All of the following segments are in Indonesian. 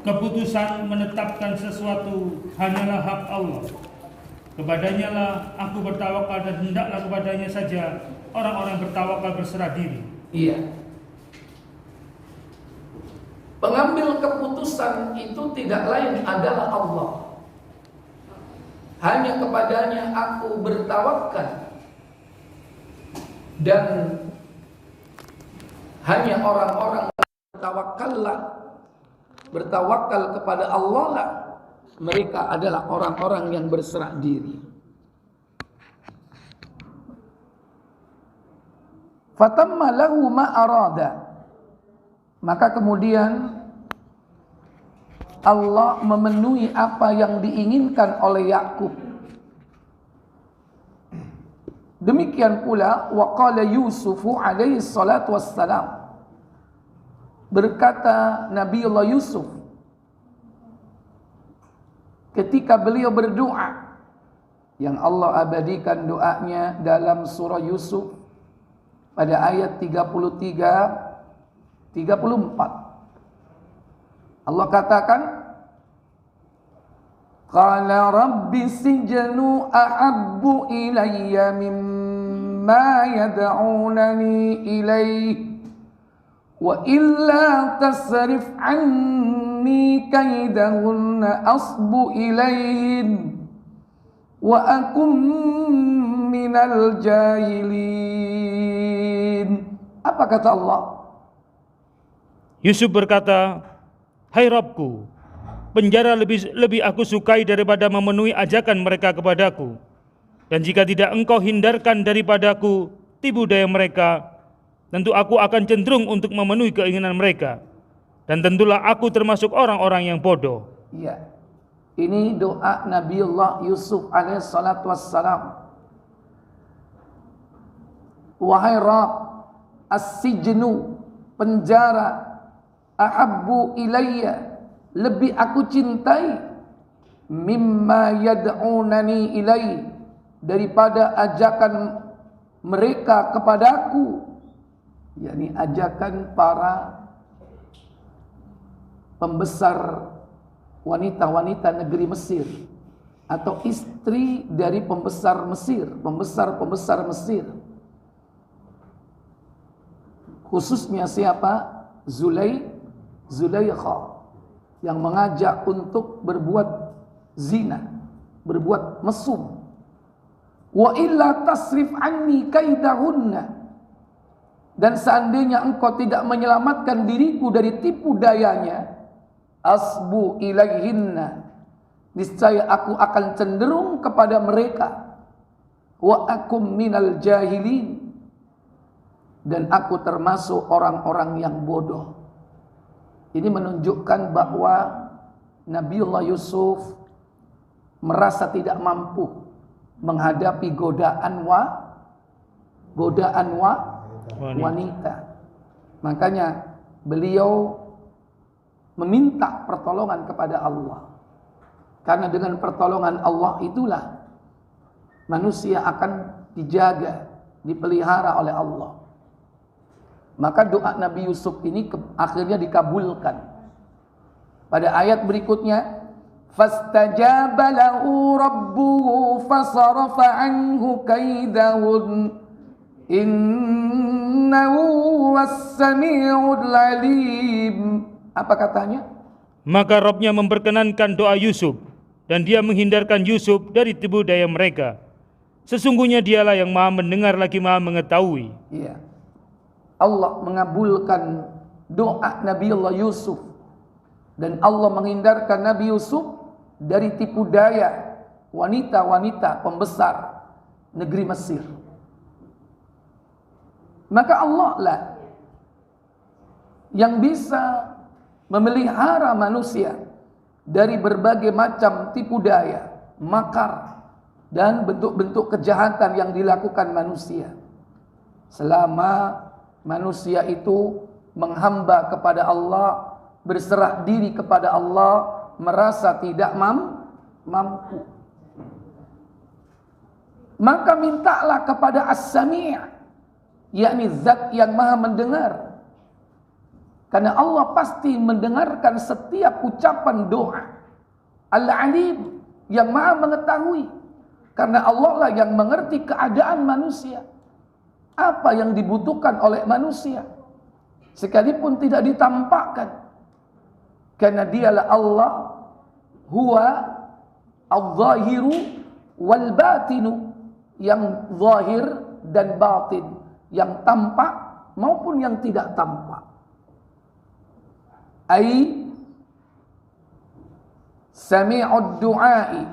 keputusan menetapkan sesuatu hanyalah hak Allah. Kepadanya lah aku bertawakal dan hendaklah kepadanya saja orang-orang bertawakal berserah diri. Iya. Pengambil keputusan itu tidak lain adalah Allah. Hanya kepadanya aku bertawakal. Dan hanya orang-orang bertawakal kepada Allah lah, mereka adalah orang-orang yang berserah diri. Fatamma lahu ma arada. Maka kemudian Allah memenuhi apa yang diinginkan oleh Yakub. Demikian pula waqala Yusufu alaihi salatu wassalam. Berkata Nabiullah Yusuf ketika beliau berdoa, yang Allah abadikan doanya dalam surah Yusuf pada ayat 33-34. Allah katakan, qala rabbi sijnu ahabbu ilayya mimma yad'unani ilayhi wa illa tasrif anni kaidahunna asbu ilayhin wa akum minal jahilin. Apa kata Allah? Yusuf berkata, hai Rabbku, penjara lebih aku sukai daripada memenuhi ajakan mereka kepadaku. Dan jika tidak engkau hindarkan daripadaku tipu daya mereka, tentu aku akan cenderung untuk memenuhi keinginan mereka. Dan tentulah aku termasuk orang-orang yang bodoh. Iya. Ini doa Nabiullah Yusuf alaihi salatu wassalam. Wahai Rabb, as-sijnu, penjara, ahabbu ilayya, lebih aku cintai, mimma yad'unani ilai, daripada ajakan mereka kepadaku, yakni ajakan para pembesar wanita-wanita negeri Mesir atau istri dari pembesar Mesir, pembesar Mesir. Khususnya siapa? Zulaikha, yang mengajak untuk berbuat zina, berbuat mesum. Wa illa tasrif anni kaidahunna, dan seandainya engkau tidak menyelamatkan diriku dari tipu dayanya, asbu ilaihinna, niscaya aku akan cenderung kepada mereka. Wa akum minal jahilin, dan aku termasuk orang-orang yang bodoh. Ini menunjukkan bahwa Nabiullah Yusuf merasa tidak mampu menghadapi godaan wanita. Makanya beliau meminta pertolongan kepada Allah. Karena dengan pertolongan Allah itulah manusia akan dijaga, dipelihara oleh Allah. Maka doa Nabi Yusuf ini akhirnya dikabulkan. Pada ayat berikutnya, fastajaba lahu rabbuhu fasarafa anhu kaidahun innahu was-sami'ul alim. Apa katanya? Maka Rabb-Nya memperkenankan doa Yusuf, dan dia menghindarkan Yusuf dari tipu daya mereka. Sesungguhnya dialah yang maha mendengar lagi maha mengetahui. Iya. Allah mengabulkan doa Nabiullah Yusuf, dan Allah menghindarkan Nabi Yusuf dari tipu daya wanita-wanita pembesar negeri Mesir. Maka Allah lah yang bisa memelihara manusia dari berbagai macam tipu daya, makar, dan bentuk-bentuk kejahatan yang dilakukan manusia. Selama manusia itu menghamba kepada Allah, berserah diri kepada Allah, merasa tidak mampu, maka mintalah kepada As-Sami', yakni zat yang maha mendengar. Karena Allah pasti mendengarkan setiap ucapan doa. Al-Alim, yang Maha mengetahui. Karena Allah lah yang mengerti keadaan manusia. Apa yang dibutuhkan oleh manusia. Sekalipun tidak ditampakkan. Karena dialah Allah, huwa al-zahiru wal-batinu. Yang zahir dan batin. Yang tampak maupun yang tidak tampak. Ai sami'ud du'ai,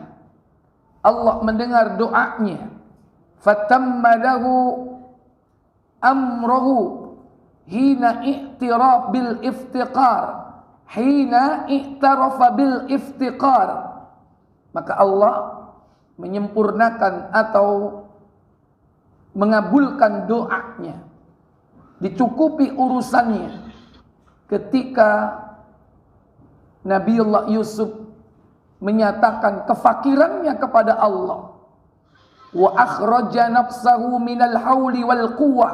Allah mendengar doanya. Fatamma lahu amruhu hina i'tiraf bil iftiqar, hina i'tarafa bil iftiqar. Maka Allah menyempurnakan atau mengabulkan doanya, dicukupi urusannya ketika Nabiullah Yusuf menyatakan kefakirannya kepada Allah. Wa akhraja nafsahu minal hauli wal quwwah.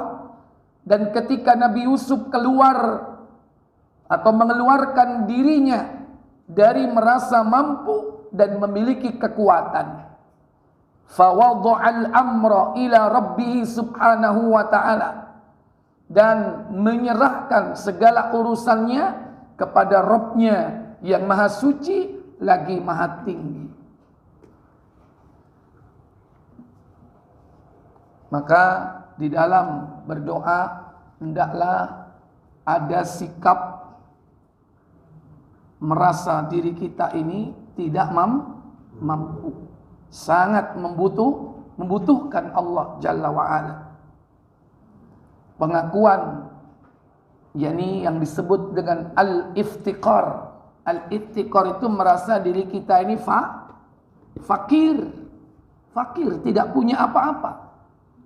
Dan ketika Nabi Yusuf keluar atau mengeluarkan dirinya dari merasa mampu dan memiliki kekuatan. Fa wada'al amra ila rabbih subhanahu wa ta'ala. Dan menyerahkan segala urusannya kepada Rabb-Nya yang maha suci lagi maha tinggi. Maka di dalam berdoa hendaklah ada sikap merasa diri kita ini tidak mampu, sangat membutuhkan Allah Jalla wa'ala. Pengakuan, yakni yang disebut dengan al-iftiqar. Al-iftiqar itu merasa diri kita ini fakir, tidak punya apa-apa.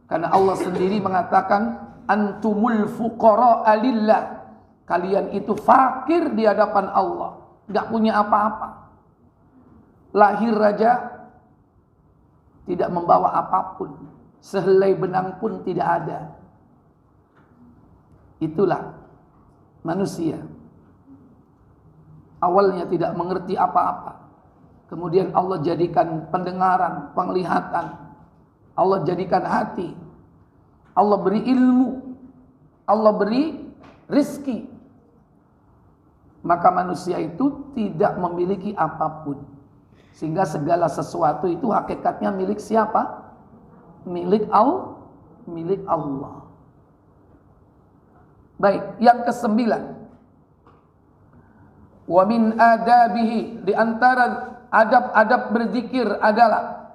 Karena Allah sendiri mengatakan antumul fuqara lillah. Kalian itu fakir di hadapan Allah, enggak punya apa-apa. Lahir raja tidak membawa apapun, sehelai benang pun tidak ada. Itulah manusia. Awalnya tidak mengerti apa-apa. Kemudian Allah jadikan pendengaran, penglihatan. Allah jadikan hati. Allah beri ilmu. Allah beri rizki. Maka manusia itu tidak memiliki apapun. Sehingga segala sesuatu itu hakikatnya milik siapa? Milik Allah. Baik, yang ke-9. Wa min adabihi, di antara adab-adab berzikir adalah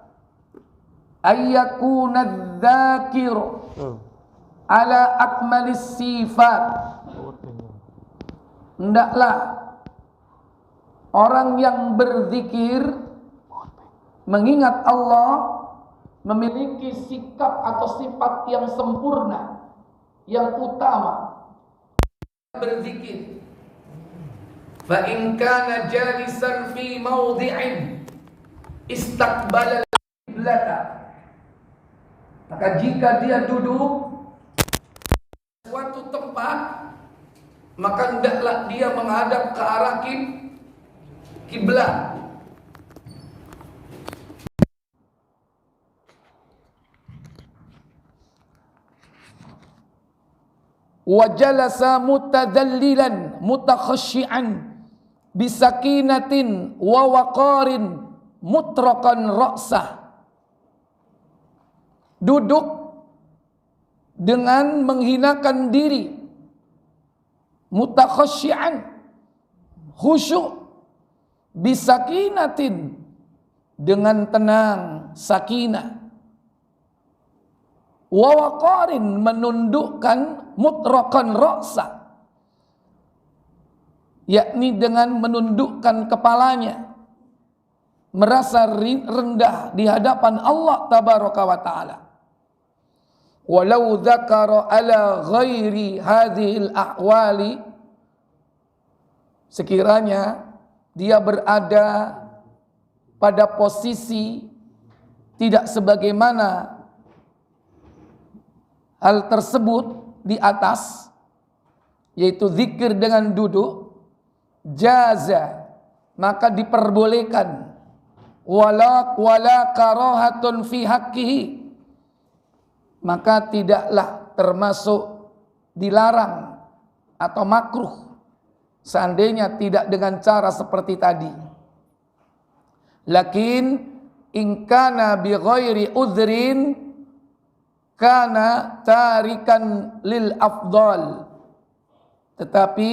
ayyakuna dzakir ala akmalis sifat. Hendaklah orang yang berzikir mengingat Allah memiliki sikap atau sifat yang sempurna, yang utama. Berzikir, fa in kana jalisan fi mawdi'in istaqbala al-qiblata, maka jika dia duduk suatu tempat, maka hendaklah dia menghadap ke arah kiblat. Wa jalasa mutadallilan mutakhasyian bisakinatin wa waqarin mutraqan ra'sah. Duduk dengan menghinakan diri, mutakhasyian, khusyuk, bisakinatin, dengan tenang, sakinah, wa waqarin, menundukkan, mutraqan ra'sa, yakni dengan menundukkan kepalanya, merasa rendah di hadapan Allah tabaraka wa taala. Walau dzakara ala ghairi hadhil ahwali, sekiranya dia berada pada posisi tidak sebagaimana hal tersebut di atas, yaitu zikir dengan duduk, jaza, maka diperbolehkan, wala karahatun fi haqqihi, maka tidaklah termasuk dilarang atau makruh seandainya tidak dengan cara seperti tadi. Lakin in kana bi ghairi udhrin kana tarikan lil afdal. Tetapi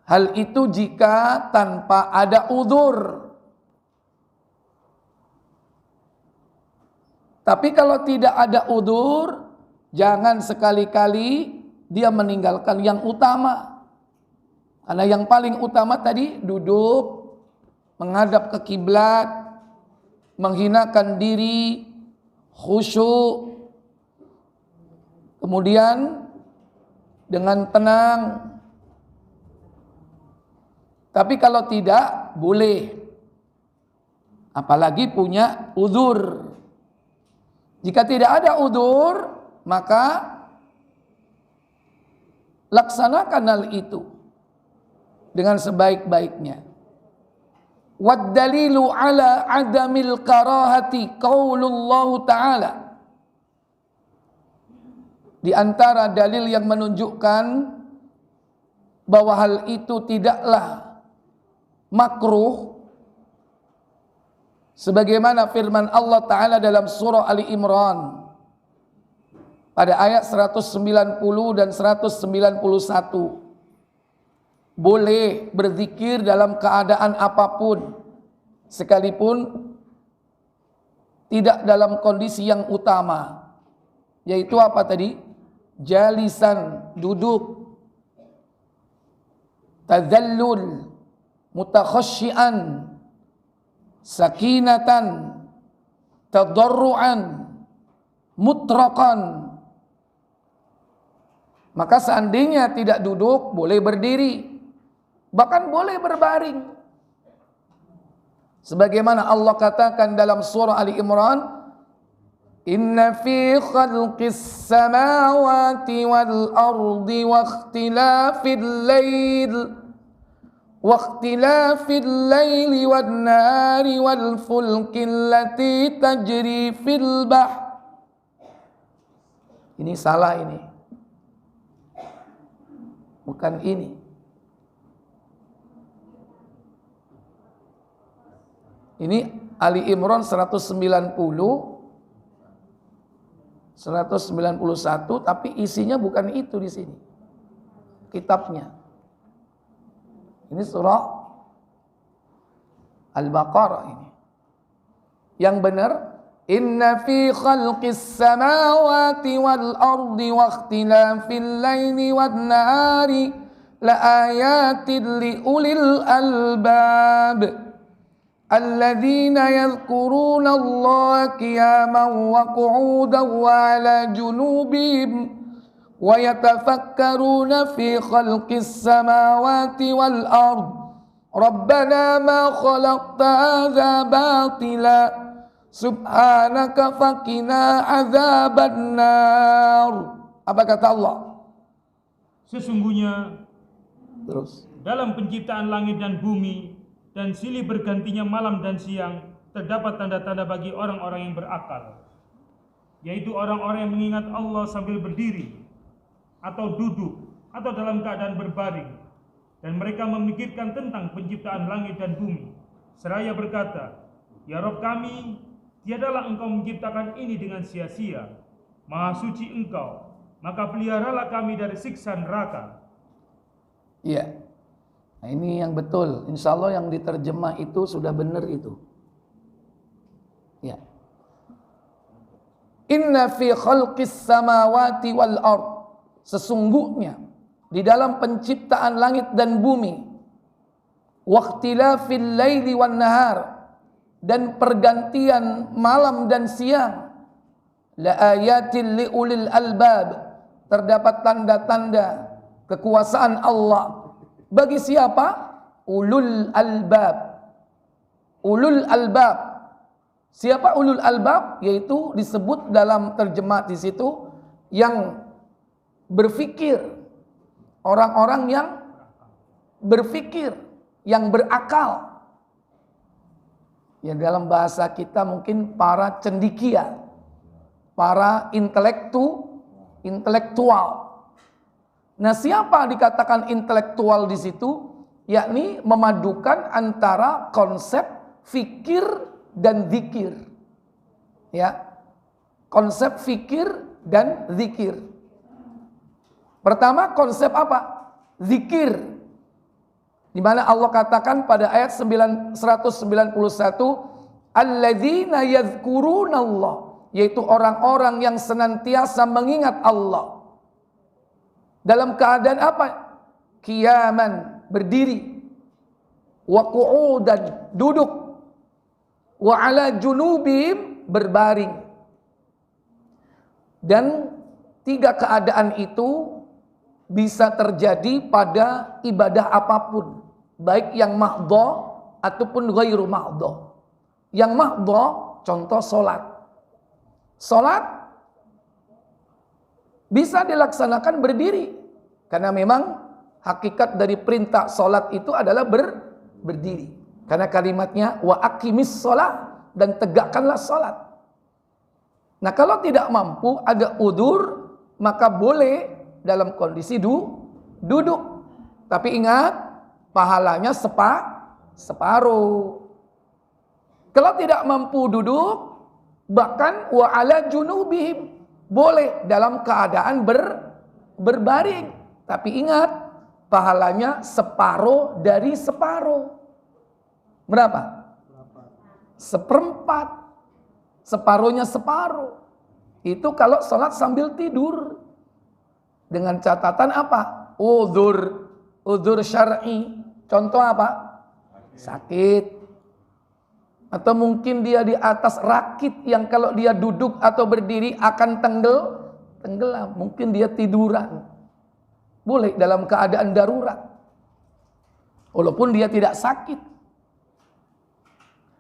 hal itu jika tanpa ada udzur. Tapi kalau tidak ada udzur, jangan sekali-kali dia meninggalkan yang utama. Karena yang paling utama tadi duduk, menghadap ke kiblat, menghinakan diri, khusyuk, kemudian dengan tenang. Tapi kalau tidak, boleh. Apalagi punya udzur. Jika tidak ada udzur, maka laksanakan hal itu dengan sebaik-baiknya. Wad dalilu ala adamil karahati qaulullah ta'ala. Di antara dalil yang menunjukkan bahwa hal itu tidaklah makruh, sebagaimana firman Allah Ta'ala dalam surah Ali Imran pada ayat 190 dan 191. Boleh berzikir dalam keadaan apapun, sekalipun tidak dalam kondisi yang utama, yaitu apa tadi? Jalisan, duduk, tadallul, mutakhasyian, sakinatan, tadarruan, mutraqan. Maka seandainya tidak duduk, boleh berdiri, bahkan boleh berbaring. Sebagaimana Allah katakan dalam surah Ali Imran, inna fi khalqis samawati wal ardi wa ikhtilafil laili wan nahari wal fulki allati tajri fil bahr. Ini salah ini. Bukan ini. Ini Ali Imran 191, tapi isinya bukan itu di sini. Kitabnya. Ini surah Al-Baqarah ini. Yang benar, inna fi khalqis samawati wal ardi wa ikhtilafil laili wan nahari la ayatin li ulil albab. الذين يذكرون الله قياما وقعودا وعلى جنوبهم ويتفكرون في خلق السماوات والأرض ربنا ما خلقت هذا باطلا سبحانك فقنا عذاب النار. Apa kata Allah? Sesungguhnya Terus, dalam penciptaan langit dan bumi dan silih bergantinya malam dan siang terdapat tanda-tanda bagi orang-orang yang berakal, yaitu orang-orang yang mengingat Allah sambil berdiri atau duduk atau dalam keadaan berbaring, dan mereka memikirkan tentang penciptaan langit dan bumi seraya berkata, ya Rabb kami, tiadalah Engkau menciptakan ini dengan sia-sia, Maha suci Engkau, maka peliharalah kami dari siksa neraka. iya. Nah, ini yang betul. Insya Allah yang diterjemah itu sudah benar itu. Ya. Inna fi khalqis samawati wal ard. Sesungguhnya di dalam penciptaan langit dan bumi, waqtilafil laili wan nahar, dan pergantian malam dan siang, la ayatin li ulil albab, terdapat tanda-tanda kekuasaan Allah bagi siapa? Ulul albab. Ulul albab. Siapa ulul albab? Yaitu disebut dalam terjemah di situ yang berfikir, orang-orang yang berpikir, yang berakal. Ya dalam bahasa kita mungkin para cendekia, para intelektual. Nah, siapa dikatakan intelektual di situ? Yakni memadukan antara konsep fikir dan zikir. Ya. Konsep fikir dan zikir. Pertama, konsep apa? Zikir. Di mana Allah katakan pada ayat 191, alladzina yadhkurunallah, yaitu orang-orang yang senantiasa mengingat Allah. Dalam keadaan apa? Qiyaman, berdiri. Wa qu'udan, duduk. Wa ala junubihim, berbaring. Dan 3 keadaan itu bisa terjadi pada ibadah apapun, baik yang mahdhah ataupun ghairu mahdhah. Yang mahdhah contoh salat. Salat bisa dilaksanakan berdiri karena memang hakikat dari perintah salat itu adalah berdiri. Karena kalimatnya wa aqimis shalah, dan tegakkanlah salat. Nah, kalau tidak mampu, ada udzur, maka boleh dalam kondisi duduk. Tapi ingat, pahalanya separuh. Kalau tidak mampu duduk, bahkan wa ala junubihim, boleh dalam keadaan berbaring. Tapi ingat, pahalanya separuh dari separuh. Berapa? 1/4. Separuhnya separuh. Itu kalau sholat sambil tidur. Dengan catatan apa? Udzur syar'i. Contoh apa? Sakit. Atau mungkin dia di atas rakit yang kalau dia duduk atau berdiri akan tenggelam. Mungkin dia tiduran. Boleh dalam keadaan darurat. Walaupun dia tidak sakit.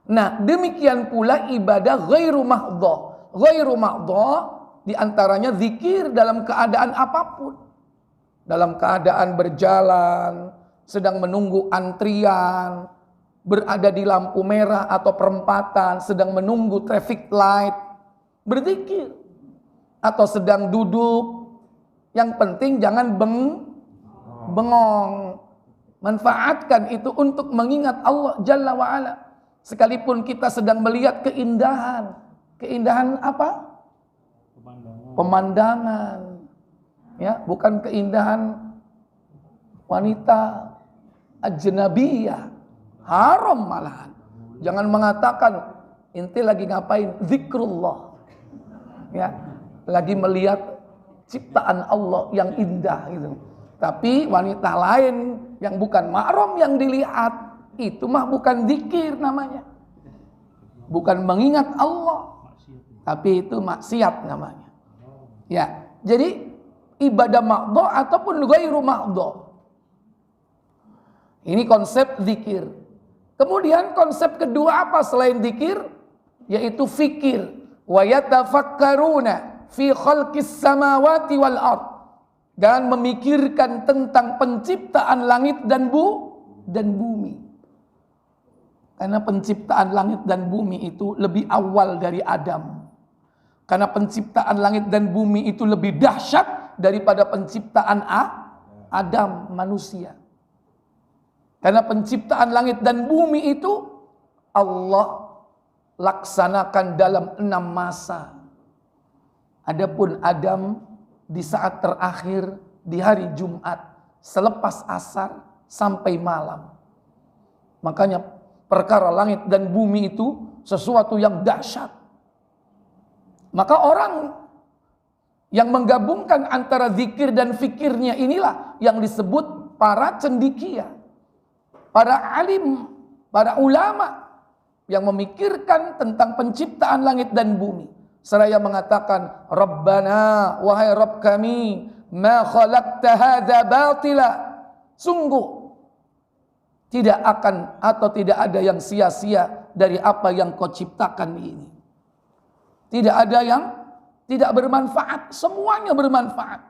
Nah, demikian pula ibadah ghairu mahdhah. Ghairu mahdhah diantaranya zikir dalam keadaan apapun. Dalam keadaan berjalan, sedang menunggu antrian, berada di lampu merah atau perempatan, sedang menunggu traffic light, berzikir. Atau sedang duduk, yang penting jangan bengong. Manfaatkan itu untuk mengingat Allah Jalla wa'ala. Sekalipun kita sedang melihat keindahan. Keindahan apa? Pemandangan. Ya, bukan keindahan wanita ajnabiyah. Haram malahan. Jangan mengatakan inti lagi ngapain? Zikrullah. Ya, lagi melihat ciptaan Allah yang indah gitu. Tapi wanita lain yang bukan mahram yang dilihat, itu mah bukan zikir namanya. Bukan mengingat Allah. Tapi itu maksiat namanya. Ya, jadi ibadah mahdhah ataupun ghairu mahdhah. Ini konsep zikir. Kemudian konsep kedua apa selain zikir? Yaitu fikir. Wa yatafakkaruna fi khalqis samawati wal ard. Dan memikirkan tentang penciptaan langit dan bumi. Karena penciptaan langit dan bumi itu lebih awal dari Adam. Karena penciptaan langit dan bumi itu lebih dahsyat daripada penciptaan Adam, manusia. Karena penciptaan langit dan bumi itu Allah laksanakan dalam 6 masa. Adapun Adam di saat terakhir di hari Jumat selepas asar sampai malam. Makanya perkara langit dan bumi itu sesuatu yang dahsyat. Maka orang yang menggabungkan antara zikir dan fikirnya inilah yang disebut para cendekia, para alim, para ulama yang memikirkan tentang penciptaan langit dan bumi. Seraya mengatakan, Rabbana, wahai Rabb kami, ma khalaqta hadza batila. Sungguh tidak akan atau tidak ada yang sia-sia dari apa yang kau ciptakan ini. Tidak ada yang tidak bermanfaat, semuanya bermanfaat.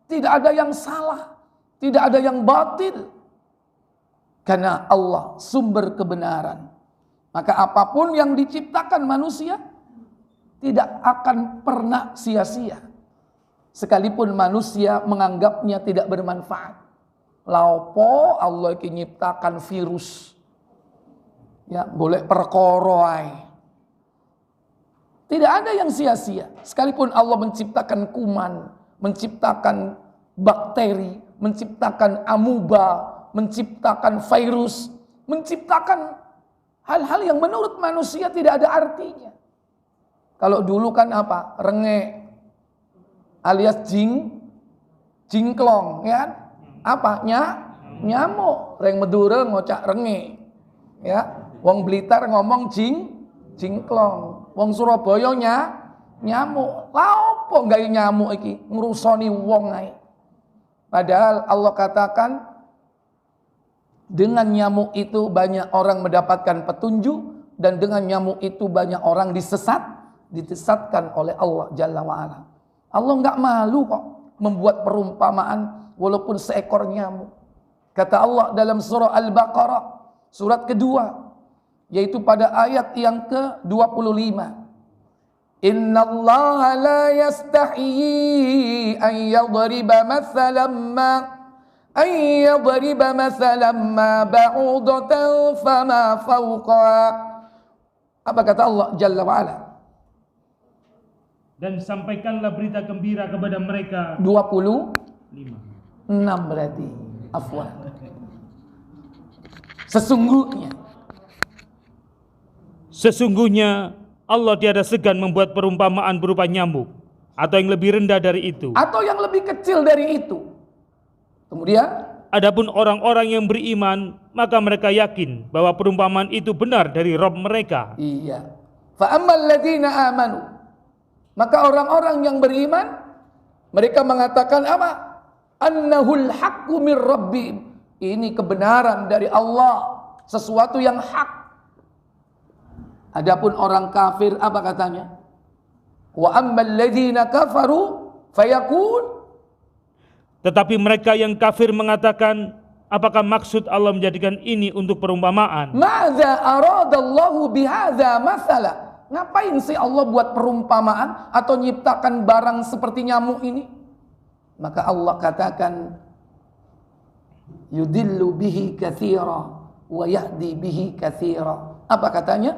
Tidak ada yang salah, tidak ada yang batil. Karena Allah sumber kebenaran. Maka apapun yang diciptakan manusia tidak akan pernah sia-sia. Sekalipun manusia menganggapnya tidak bermanfaat. Laupo Allah iki nyiptakan virus. Ya, golek perkara ae. Tidak ada yang sia-sia. Sekalipun Allah menciptakan kuman, menciptakan bakteri, menciptakan amuba, menciptakan virus, menciptakan hal-hal yang menurut manusia tidak ada artinya. Kalau dulu kan apa? Rengek alias jingklong, ya kan? Apa? Nyamuk. Reng Madura ngocak rengek. Ya, wong Blitar ngomong jingklong. Wong Surabaya nyamuk. Lah opo gawe nyamuk iki ngrusoni wong ae. Padahal Allah katakan dengan nyamuk itu banyak orang mendapatkan petunjuk dan dengan nyamuk itu banyak orang disesatkan oleh Allah Jalla wa'ala. Allah enggak malu kok membuat perumpamaan walaupun seekor nyamuk. Kata Allah dalam surah Al-Baqarah surat kedua, yaitu pada ayat yang ke-25. Innallaha la yastahi an yadriba mathalan ma ba'udatan fama fawqaha. Apa kata Allah Jalla wa'ala? Dan sampaikanlah berita gembira kepada mereka. 26 berarti. Afwan. Sesungguhnya Allah tiada segan membuat perumpamaan berupa nyamuk atau yang lebih rendah dari itu. Atau yang lebih kecil dari itu. Kemudian adapun orang-orang yang beriman, maka mereka yakin bahwa perumpamaan itu benar dari Rabb mereka. Iya. Fa ammal ladzina amanu. Maka orang-orang yang beriman, mereka mengatakan apa? Annahul haqqu mir rabbihim. Ini kebenaran dari Allah, sesuatu yang hak. Adapun orang kafir apa katanya? Wa ammal ladzina kafaru fayaqul. Tetapi mereka yang kafir mengatakan, apakah maksud Allah menjadikan ini untuk perumpamaan? Ma'za aradallahu bihadza mathala. Ngapain sih Allah buat perumpamaan atau nyiptakan barang seperti nyamuk ini? Maka Allah katakan, yudillu bihi katsira wa yahdi bihi katsira. Apa katanya?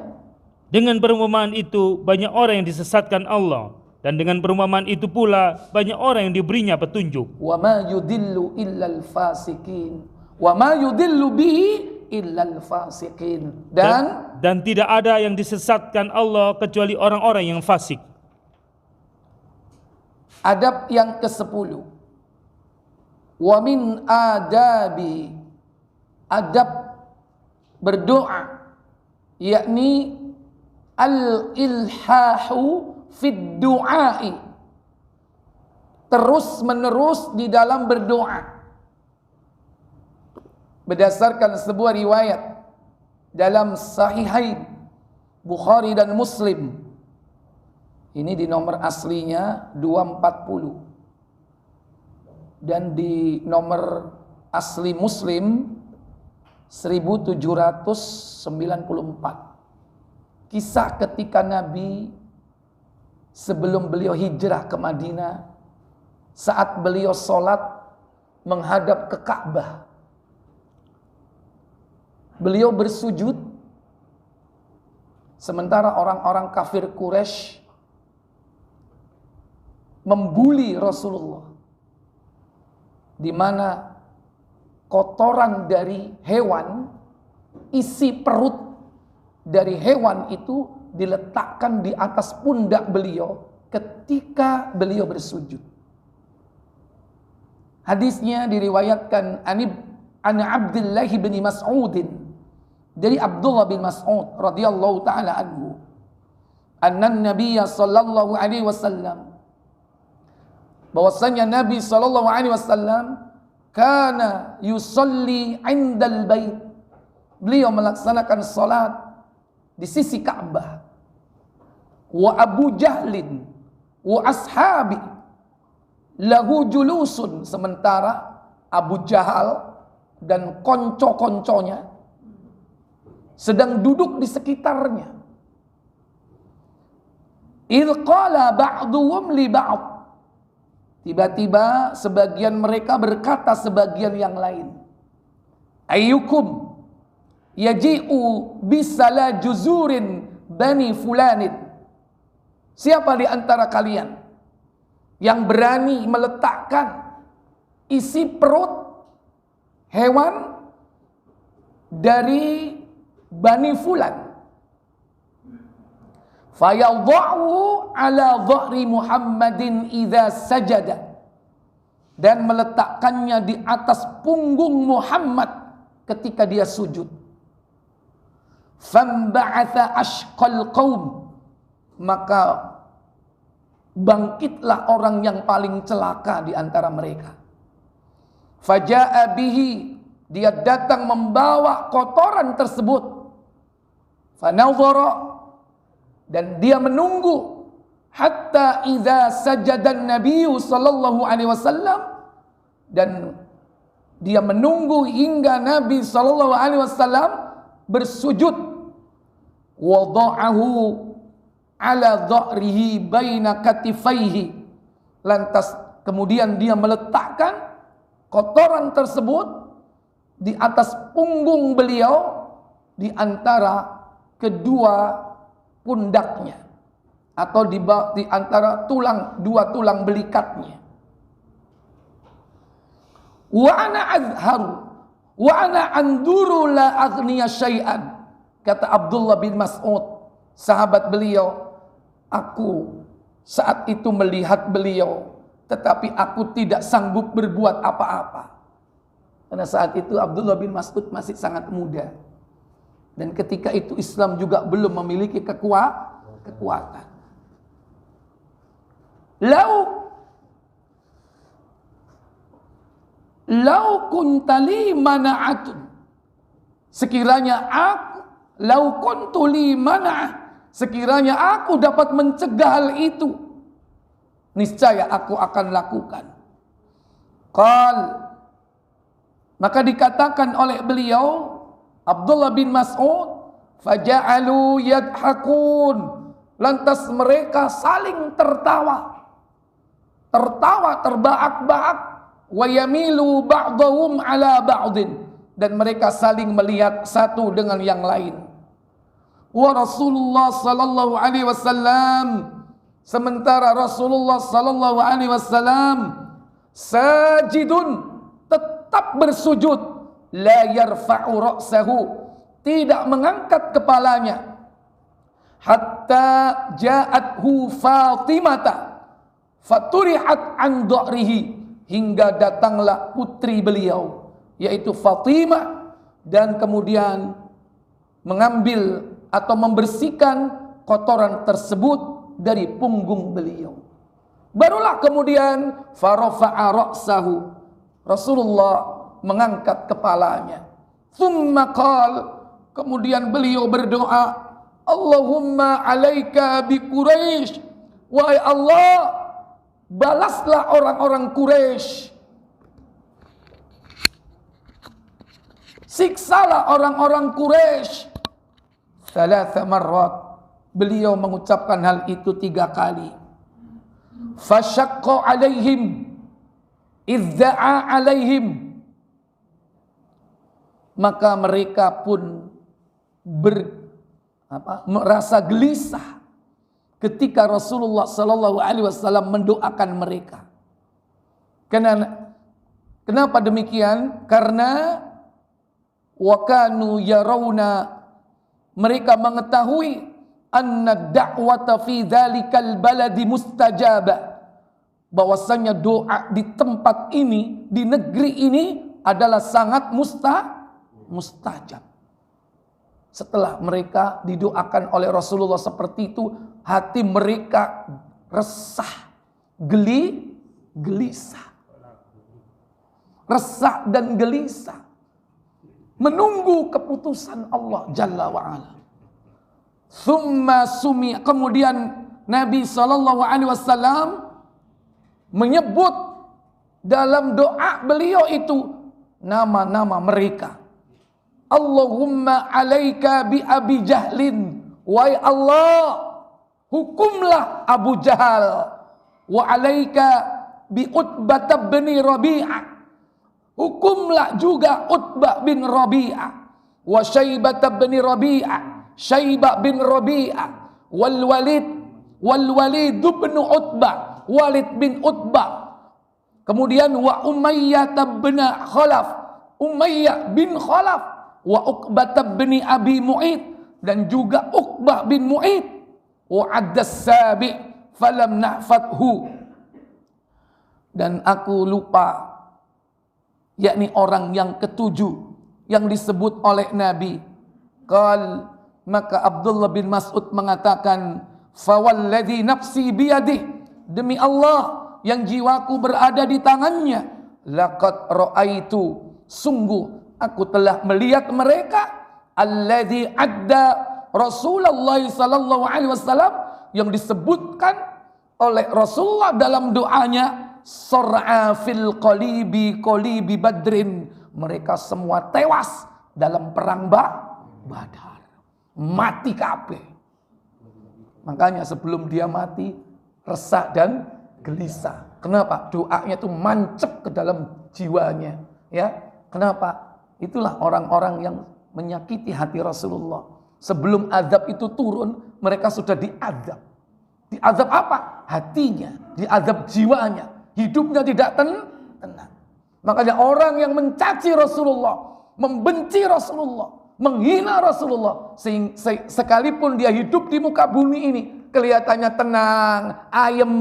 Dengan perumpamaan itu banyak orang yang disesatkan Allah, dan dengan perumpamaan itu pula banyak orang yang diberinya petunjuk. Wa ma yudillu illal fasikin. Wa ma yudillu bihi illal fasikin. Dan tidak ada yang disesatkan Allah kecuali orang-orang yang fasik. Adab yang ke-10. Wa min adabi, adab berdoa, yakni al-ilhahu fid du'ai, terus menerus di dalam berdoa. Berdasarkan sebuah riwayat dalam Sahihain Bukhari dan Muslim, ini di nomor aslinya 240 dan di nomor asli Muslim 1794. Kisah ketika Nabi sebelum beliau hijrah ke Madinah, saat beliau sholat menghadap ke Ka'bah, beliau bersujud sementara orang-orang kafir Quraisy membuli Rasulullah, di mana kotoran dari hewan, isi perut dari hewan itu diletakkan di atas pundak beliau ketika beliau bersujud. Hadisnya diriwayatkan an Abdullah bin Mas'udin, dari Abdullah bin Mas'ud radhiyallahu taala anhu, anna Nabiy sallallahu alaihi wasallam, bahwasanya Nabi sallallahu alaihi wasallam kana yusalli 'indal bait, beliau melaksanakan salat di sisi Ka'bah. Wa Abu Jahlin wa ashabi lahu julusun, sementara Abu Jahal dan konco-konconya sedang duduk di sekitarnya. Idh qala ba'duhum li ba'd. Tiba-tiba sebagian mereka berkata sebagian yang lain, ayyukum yaji'u bisala juzurin bani fulanin. Siapa di antara kalian yang berani meletakkan isi perut hewan dari Bani Fulan, fayadha'u ala dhahri Muhammadin idza sajada, dan meletakkannya di atas punggung Muhammad ketika dia sujud. Famba'atha ashqal qaum, maka bangkitlah orang yang paling celaka di antara mereka. Faja'a bihi, dia datang membawa kotoran tersebut. Fanadhara, dan dia menunggu hatta idza sajadan Nabi sallallahu alaihi wasallam, dan dia menunggu hingga Nabi sallallahu alaihi wasallam bersujud. Wada'ahu ala dha'rihi baina katifaihi, lantas kemudian dia meletakkan kotoran tersebut di atas punggung beliau, di antara kedua pundaknya, atau di antara dua tulang belikatnya. Wa ana azharu wa ana anduru la aghniya syai'an, kata Abdullah bin Mas'ud, sahabat beliau, aku saat itu melihat beliau, tetapi aku tidak sanggup berbuat apa-apa. Karena saat itu Abdullah bin Mas'ud masih sangat muda. Dan ketika itu Islam juga belum memiliki kekuatan. Lau kuntali mana'atun, sekiranya aku, lau kuntuli mana'ah, sekiranya aku dapat mencegah hal itu, niscaya aku akan lakukan. Maka dikatakan oleh beliau, Abdullah bin Mas'ud, faja'alu yadhakun, lantas mereka saling tertawa terbahak-bahak, wa yamilu ba'dahum ala ba'din, dan mereka saling melihat satu dengan yang lain. Wa Rasulullah sallallahu alaihi wasallam, sementara Rasulullah sallallahu alaihi wasallam sajidun, tetap bersujud, la yarfa'u ra'sahu, tidak mengangkat kepalanya, hatta ja'athu Fatimata faturihat an dha'rihi, hingga datanglah putri beliau yaitu Fatimah, dan kemudian mengambil atau membersihkan kotoran tersebut dari punggung beliau. Barulah kemudian farafa'a ra'sahu, Rasulullah mengangkat kepalanya. Thumma qal, kemudian beliau berdoa, Allahumma alaika bi Quraisy, wahai Allah, balaslah orang-orang Quraisy, siksalah orang-orang Quraisy. Thalatha marrat, beliau mengucapkan hal itu 3 kali. Fashaqqa alaihim idza'a alaihim, maka mereka pun merasa gelisah ketika Rasulullah sallallahu alaihi wasallam mendoakan mereka. Kenapa demikian? Karena wa kanu yarawna, mereka mengetahui, anna da'wata fi dzalikal baladi mustajabah, bahwasanya doa di tempat ini, di negeri ini adalah sangat mustajab. Setelah mereka didoakan oleh Rasulullah seperti itu, hati mereka resah, gelisah. Resah dan gelisah, menunggu keputusan Allah Jalla wa'ala. Kemudian Nabi SAW menyebut dalam doa beliau itu nama-nama mereka. Allahumma alaika bi Abi Jahlin, wahai Allah, hukumlah Abu Jahal. Wa alaika bi Utbah bin Rabi'ah, hukumlah juga Utbah bin Rabi'ah. Wa Syaibah bin Rabi'ah, Syaibah bin Rabi'ah. Wal Walid bin Utbah, Walid bin Utbah. Kemudian wa Umayyah bin Khalaf, Umayyah bin Khalaf. Wa Uqbah bin Abi Mu'id, dan juga Uqbah bin Mu'id. Wa addas sabi' falam nahfathu, dan aku lupa, yakni orang yang ketujuh yang disebut oleh Nabi. Maka Abdullah bin Mas'ud mengatakan, fawalladzi nafsi biyadih, demi Allah yang jiwaku berada di tangannya, laqad ra'aitu, sungguh aku telah melihat mereka, alladzi adda Rasulullah sallallahu alaihi wasallam, yang disebutkan oleh Rasulullah dalam doanya, sar'a fil qalibi badrin, mereka semua tewas dalam perang Badar, mati kabeh. Makanya sebelum dia mati resah dan gelisah. Kenapa? Doanya itu mancep ke dalam jiwanya, ya. Kenapa? Itulah orang-orang yang menyakiti hati Rasulullah. Sebelum azab itu turun, mereka sudah diazab. Diazab apa? Hatinya, diazab jiwanya, hidupnya tidak tenang. Makanya orang yang mencaci Rasulullah, membenci Rasulullah, menghina Rasulullah, sekalipun dia hidup di muka bumi ini, kelihatannya tenang, ayem,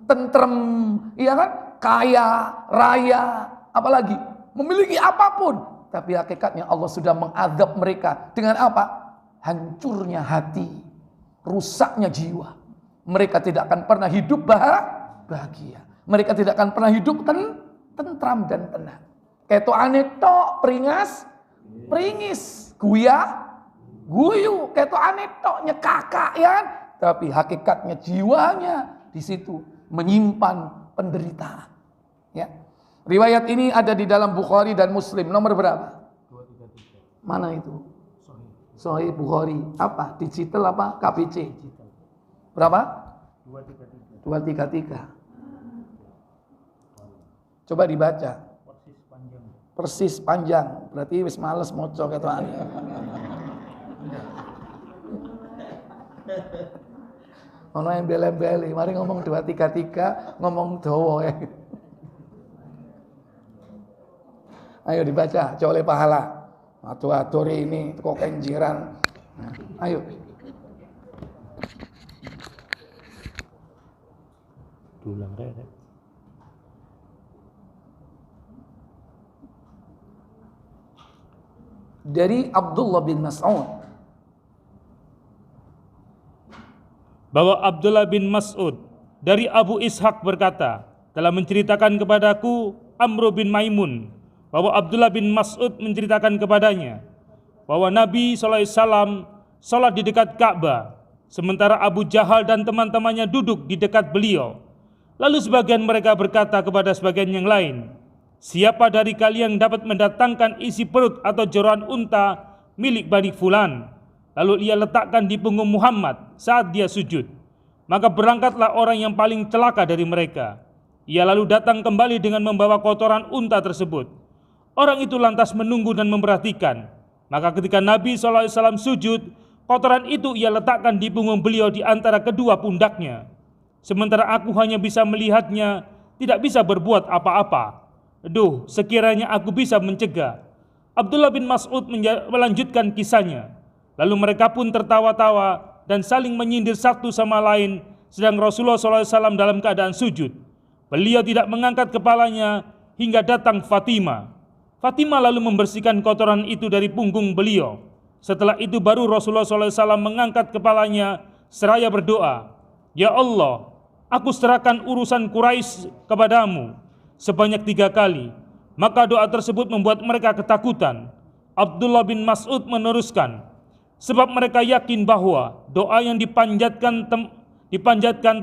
tentrem, iya kan? Kaya, raya, apalagi memiliki apapun, tapi hakikatnya Allah sudah mengazab mereka dengan apa? Hancurnya hati, rusaknya jiwa. Mereka tidak akan pernah hidup bahagia. Mereka tidak akan pernah hidup tentram dan tenang. Ketokane tok pringis, guyu, ketokane tok nyekakak, ya kan? Tapi hakikatnya jiwanya di situ menyimpan penderitaan. Ya. Riwayat ini ada di dalam Bukhari dan Muslim. Nomor berapa? 233. Mana itu? Sahih Bukhari. Apa? Digital apa? KPC? Berapa? 233. Coba dibaca. Persis panjang. Berarti wis males moco ketokane. Ono yang beli-beli, mari ngomong 233, ngomong dawa ya. Ayo dibaca, coleh pahala. Atur-atur ini kok kenjiran. Ayo. Dulang rek. Dari Abdullah bin Mas'ud, bahwa Abdullah bin Mas'ud dari Abu Ishaq berkata, telah menceritakan kepadaku Amr bin Maimun, bahwa Abdullah bin Mas'ud menceritakan kepadanya bahwa Nabi SAW sholat di dekat Ka'bah, sementara Abu Jahal dan teman-temannya duduk di dekat beliau. Lalu sebagian mereka berkata kepada sebagian yang lain, siapa dari kalian dapat mendatangkan isi perut atau jeroan unta milik Bani Fulan, lalu ia letakkan di punggung Muhammad saat dia sujud. Maka berangkatlah orang yang paling celaka dari mereka. Ia lalu datang kembali dengan membawa kotoran unta tersebut. Orang itu lantas menunggu dan memperhatikan. Maka ketika Nabi SAW sujud, kotoran itu ia letakkan di punggung beliau di antara kedua pundaknya. Sementara aku hanya bisa melihatnya, tidak bisa berbuat apa-apa. Duh, sekiranya aku bisa mencegah. Abdullah bin Mas'ud melanjutkan kisahnya. Lalu mereka pun tertawa-tawa dan saling menyindir satu sama lain, sedang Rasulullah SAW dalam keadaan sujud. Beliau tidak mengangkat kepalanya hingga datang Fatimah. Fatimah lalu membersihkan kotoran itu dari punggung beliau. Setelah itu baru Rasulullah SAW mengangkat kepalanya seraya berdoa, ya Allah, aku serahkan urusan Quraisy kepadamu sebanyak 3 kali. Maka doa tersebut membuat mereka ketakutan. Abdullah bin Mas'ud meneruskan, sebab mereka yakin bahwa doa yang dipanjatkan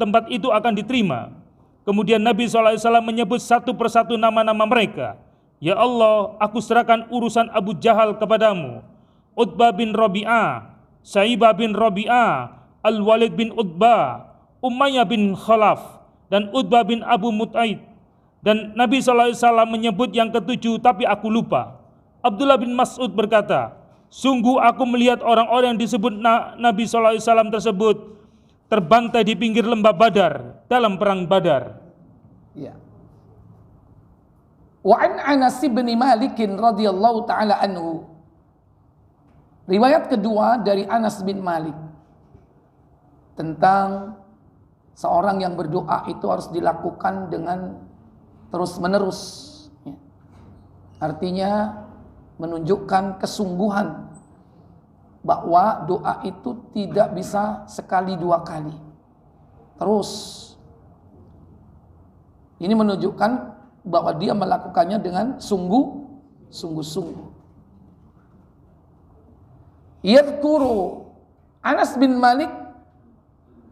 tempat itu akan diterima. Kemudian Nabi SAW menyebut satu persatu nama-nama mereka. Ya Allah, aku serahkan urusan Abu Jahal kepadamu, Utbah bin Rabi'ah, Syaibah bin Rabi'ah, Al-Walid bin Utbah, Umayyah bin Khalaf, dan Utbah bin Abu Mut'aid. Dan Nabi SAW menyebut yang ketujuh, tapi aku lupa. Abdullah bin Mas'ud berkata, sungguh aku melihat orang-orang yang disebut Nabi SAW tersebut terbantai di pinggir lembah Badar dalam perang Badar. Ya. Wa an Anas bin Malik radhiyallahu taala anhu. Riwayat kedua dari Anas bin Malik tentang seorang yang berdoa itu harus dilakukan dengan terus-menerus. Ya. Artinya menunjukkan kesungguhan bahwa doa itu tidak bisa sekali dua kali. Terus. Ini menunjukkan bahwa dia melakukannya dengan sungguh-sungguh. Yadhkuru Anas bin Malik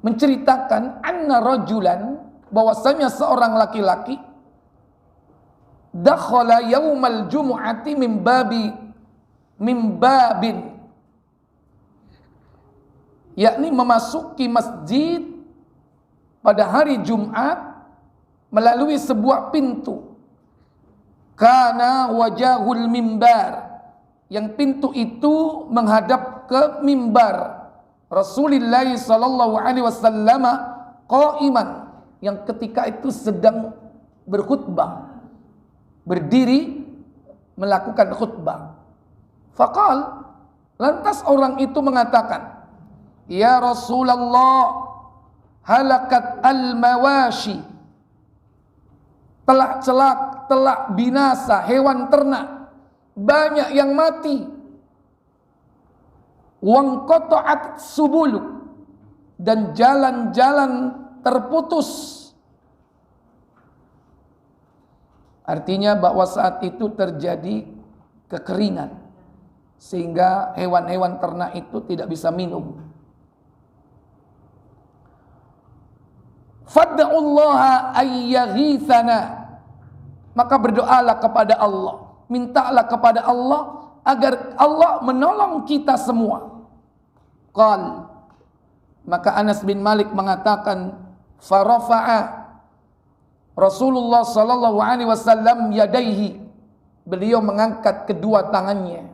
menceritakan anna rajulan, bahwasanya seorang laki-laki dakhala yaumal jumu'ati min babin, yakni memasuki masjid pada hari Jumat melalui sebuah pintu. Kana wajahul mimbar, yang pintu itu menghadap ke mimbar Rasulullah sallallahu alaihi wasallam qaiman, yang ketika itu sedang berkhutbah, berdiri melakukan khutbah. Faqal, lantas orang itu mengatakan, ya Rasulullah, halakat al-mawashi, telah celak, telah binasa hewan ternak, banyak yang mati. Wangqata'at subulu, dan jalan-jalan terputus. Artinya bahwa saat itu terjadi kekeringan, sehingga hewan-hewan ternak itu tidak bisa minum. Fad'ullaha ayyaghithana, maka berdoalah kepada Allah, mintalah kepada Allah agar Allah menolong kita semua. Qal, maka Anas bin Malik mengatakan, farafa'a Rasulullah sallallahu alaihi wasallam yadaihi, beliau mengangkat kedua tangannya.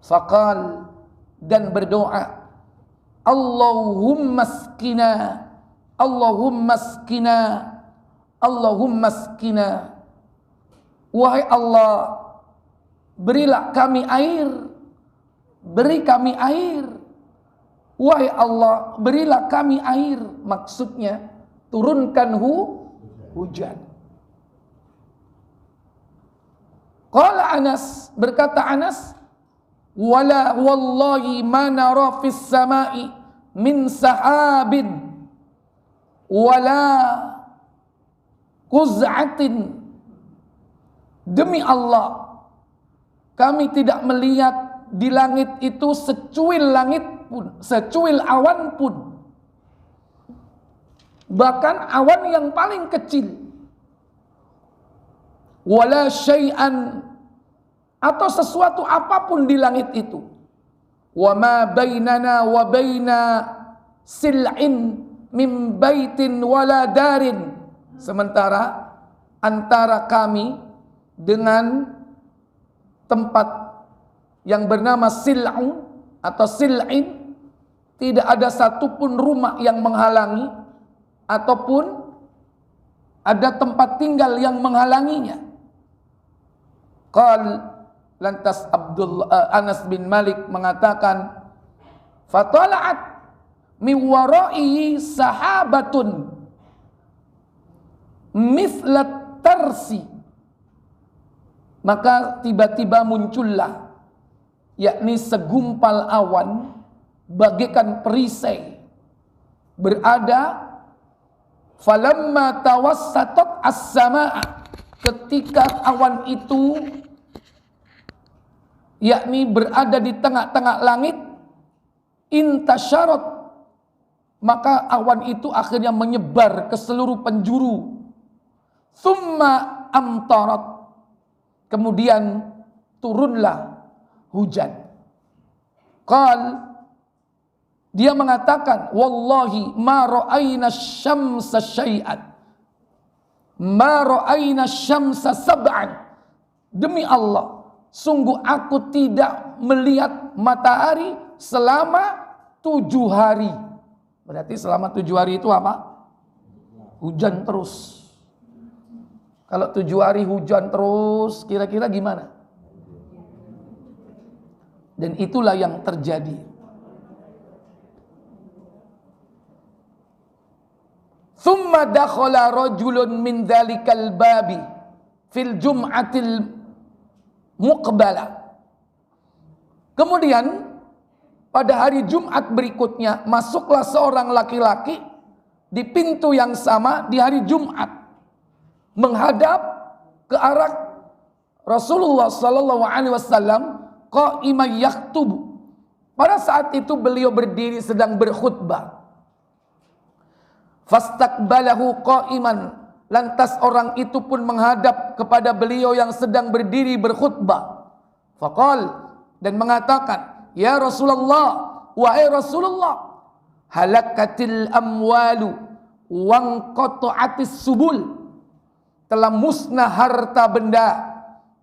Faqal, dan berdoa, Allahumma skina, Allahumma skina, Allahumma skina. Wahai Allah, berilah kami air, beri kami air. Wahai Allah, berilah kami air. Maksudnya turunkan hujan. Qala Anas, berkata Anas, wala wallahi ma nara fis samai min sahabin wala quz'atin, demi Allah kami tidak melihat di langit itu secuil langit pun, secuil awan pun, bahkan awan yang paling kecil, wala syai'an, atau sesuatu apapun di langit itu, wa ma bainana wa baina sil'in min baitin wala darin, sementara antara kami dengan tempat yang bernama sil'un atau sil'in tidak ada satupun rumah yang menghalangi ataupun ada tempat tinggal yang menghalanginya. Qal, lantas Anas bin Malik mengatakan, fatala'at min wara'ihi sahabatun mithlat tarsi, maka tiba-tiba muncullah, yakni segumpal awan bagaikan perisai berada. Falamma tawassatat as-samaa, ketika awan itu yakni berada di tengah-tengah langit, intasyarat, maka awan itu akhirnya menyebar ke seluruh penjuru Thumma amtarat. Kemudian turunlah hujan. Dia mengatakan, wallahi ma ra'ayna syamsa syai'an. Ma ra'ayna syamsa sab'an. Demi Allah, sungguh aku tidak melihat matahari selama 7 hari. Berarti selama 7 hari itu apa? Hujan terus. Kalau 7 hari hujan terus, kira-kira gimana? Dan itulah yang terjadi. Thumma dakhala rajulun min dhalikal babi fil jum'atil muqbala. Kemudian pada hari Jumat berikutnya masuklah seorang laki-laki di pintu yang sama di hari Jumat menghadap ke arah Rasulullah sallallahu alaihi wasallam qa'iman yaktubu. Pada saat itu beliau berdiri sedang berkhutbah. Fastaqbalahu qa'iman, lantas orang itu pun menghadap kepada beliau yang sedang berdiri berkhutbah. Faqal, dan mengatakan, ya Rasulullah, wahai Rasulullah, halakatil amwalu wanqata'atis subul, telah musnah harta benda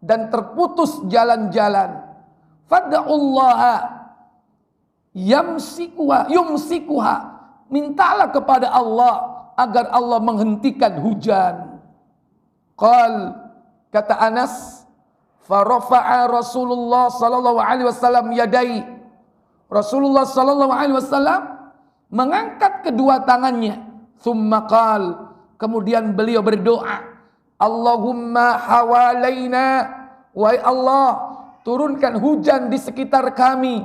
dan terputus jalan-jalan. Fad'ullaha yumsikuha, mintalah kepada Allah agar Allah menghentikan hujan. Kata Anas, farafa'a Rasulullah sallallahu alaihi wasallam yadai. Rasulullah sallallahu alaihi wasallam mengangkat kedua tangannya. Tsumma qal, kemudian beliau berdoa, Allahumma hawalaina, wahai Allah, turunkan hujan di sekitar kami,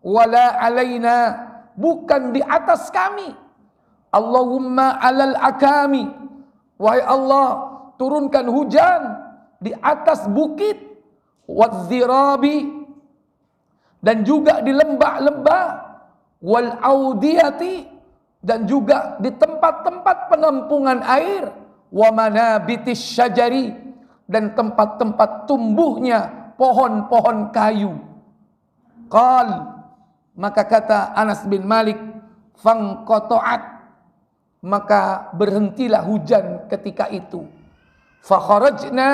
wala alaina, bukan di atas kami. Allahumma alal akami, wahai Allah, turunkan hujan di atas bukit, wadzirabi, dan juga di lembah-lembah, wal audiyati, dan juga di tempat-tempat penampungan air, wa manabitis syajari, dan tempat-tempat tumbuhnya pohon-pohon kayu. Maka kata Anas bin Malik, fangqata'at, maka berhentilah hujan ketika itu. Fakharajna,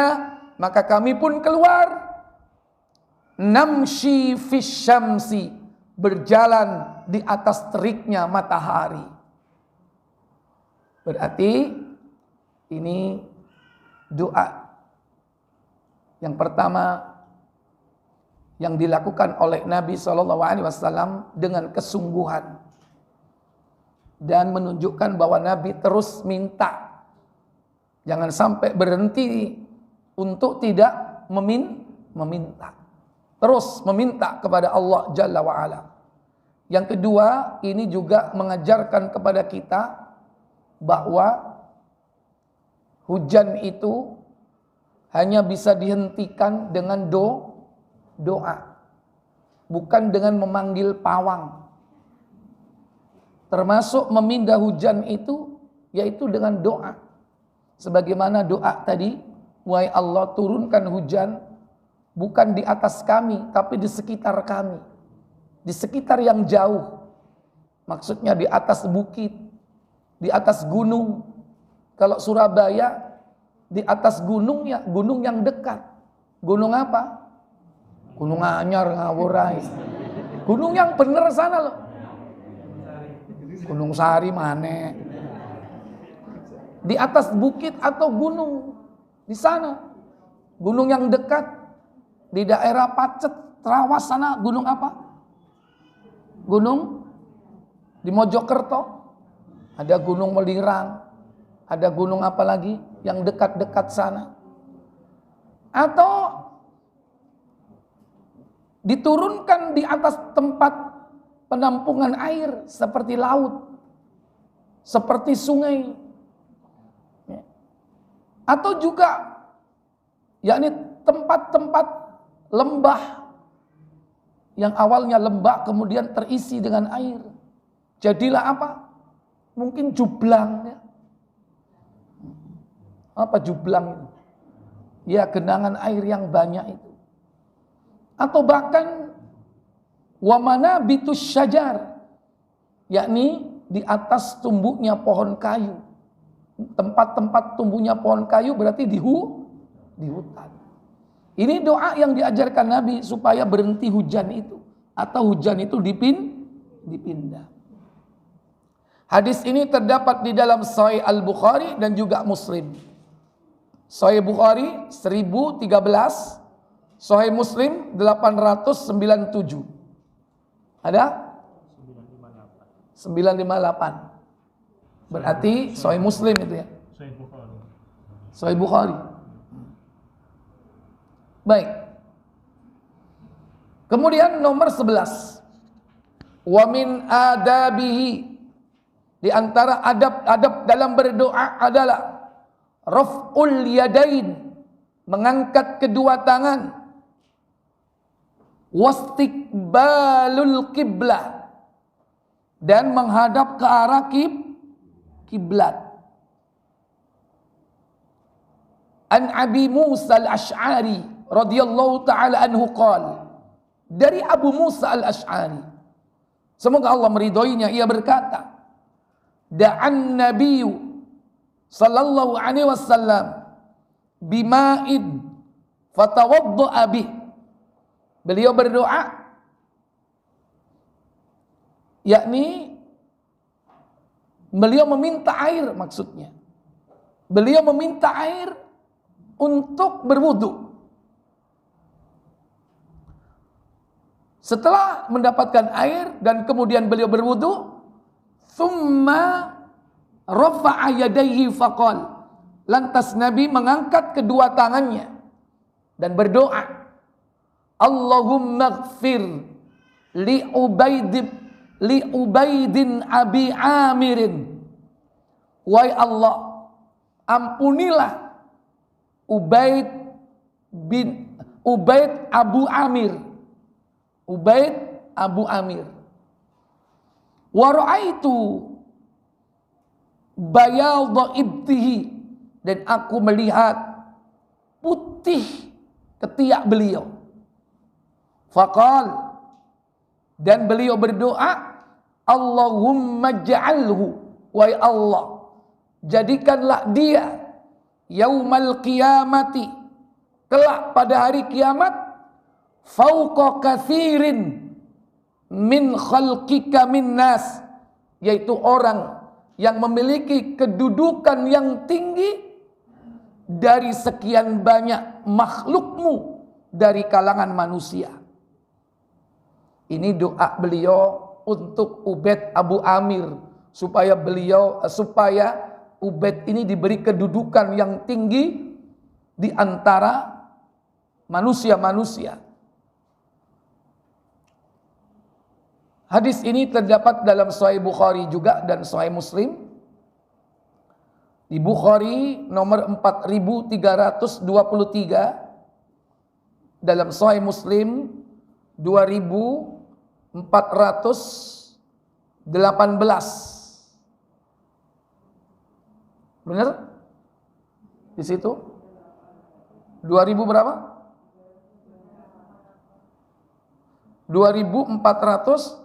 maka kami pun keluar. Namshi fis syamsi, berjalan di atas teriknya matahari. Berarti ini doa yang pertama yang dilakukan oleh Nabi SAW dengan kesungguhan dan menunjukkan bahwa Nabi terus minta, jangan sampai berhenti untuk tidak meminta, terus meminta kepada Allah Jalla wa'ala. Yang kedua, ini juga mengajarkan kepada kita bahwa hujan itu hanya bisa dihentikan dengan doa, bukan dengan memanggil pawang. Termasuk memindah hujan itu yaitu dengan doa. Sebagaimana doa tadi, wahai Allah, turunkan hujan bukan di atas kami, tapi di sekitar kami, di sekitar yang jauh. Maksudnya di atas bukit, di atas gunung. Kalau Surabaya, di atas gunungnya, gunung yang dekat. Gunung apa? Gunung Anyar, Ngawurai. Gunung yang bener sana loh. Gunung Sari mana? Di atas bukit atau gunung, di sana. Gunung yang dekat di daerah Pacet, Trawas sana, gunung apa? Gunung di Mojokerto. Ada Gunung Welirang, ada gunung apa lagi yang dekat-dekat sana. Atau diturunkan di atas tempat penampungan air seperti laut, seperti sungai. Atau juga yakni tempat-tempat lembah yang awalnya lembah kemudian terisi dengan air. Jadilah apa? Mungkin jublang ya. Apa jublang itu? Ya, genangan air yang banyak itu. Atau bahkan wa manabitus syajar, yakni di atas tumbuhnya pohon kayu. Tempat-tempat tumbuhnya pohon kayu berarti di hutan. Ini doa yang diajarkan Nabi supaya berhenti hujan itu, atau hujan itu dipindah. Hadis ini terdapat di dalam Sahih Al-Bukhari dan juga Muslim. Sahih Bukhari 1013, Sahih Muslim 897. Ada? 958. Berarti Sahih Muslim itu ya. Sahih Bukhari. Baik. Kemudian nomor 11. Wa min adabihi, di antara adab-adab dalam berdoa adalah raf'ul yadain, mengangkat kedua tangan, wastiqbalul qiblah, dan menghadap ke arah kiblat. An Abi Musa al-Ash'ari radhiyallahu ta'ala anhu qala, dari Abu Musa al-Ash'ari, semoga Allah meridhoinya, ia berkata, da'an nabiyyu sallallahu alaihi wasallam bima'id fatawadda'a bih. Beliau berdoa, yakni beliau meminta air, maksudnya beliau meminta air untuk berwudu. Setelah mendapatkan air dan kemudian beliau berwudu, thumma rafa'a yadayhi faqal, lantas Nabi mengangkat kedua tangannya dan berdoa, Allahumma ighfir li Ubaidin Abi Amirin, wahai Allah, ampunilah Ubaid Abu Amir, Ubaid Abu Amir. Wa ra'aitu bayadha ibtihi, dan aku melihat putih ketiak beliau. Faqal, dan beliau berdoa, Allahumma ja'alhu, wahai Allah, jadikanlah dia yaumal qiyamati, kelak pada hari kiamat, fauqa katsirin min khalqika min nas, yaitu orang yang memiliki kedudukan yang tinggi dari sekian banyak makhlukmu dari kalangan manusia. Ini doa beliau untuk Ubaid Abu Amir, supaya Ubaid ini diberi kedudukan yang tinggi di antara manusia-manusia. Hadis ini terdapat dalam Sahih Bukhari juga dan Sahih Muslim. Di Bukhari nomor 4323, dalam Sahih Muslim 2418. Benar? Di situ 2000 berapa? 2400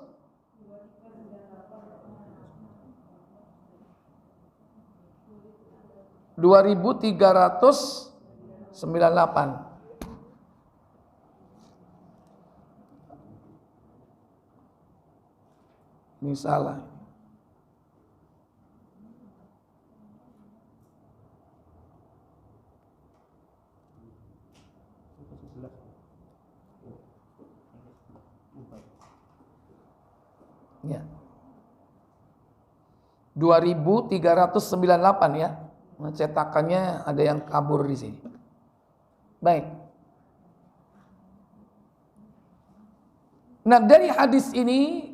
2398. Ini salah. Ya. 2398 ya. Cetakannya ada yang kabur di sini. Baik. Nah, dari hadis ini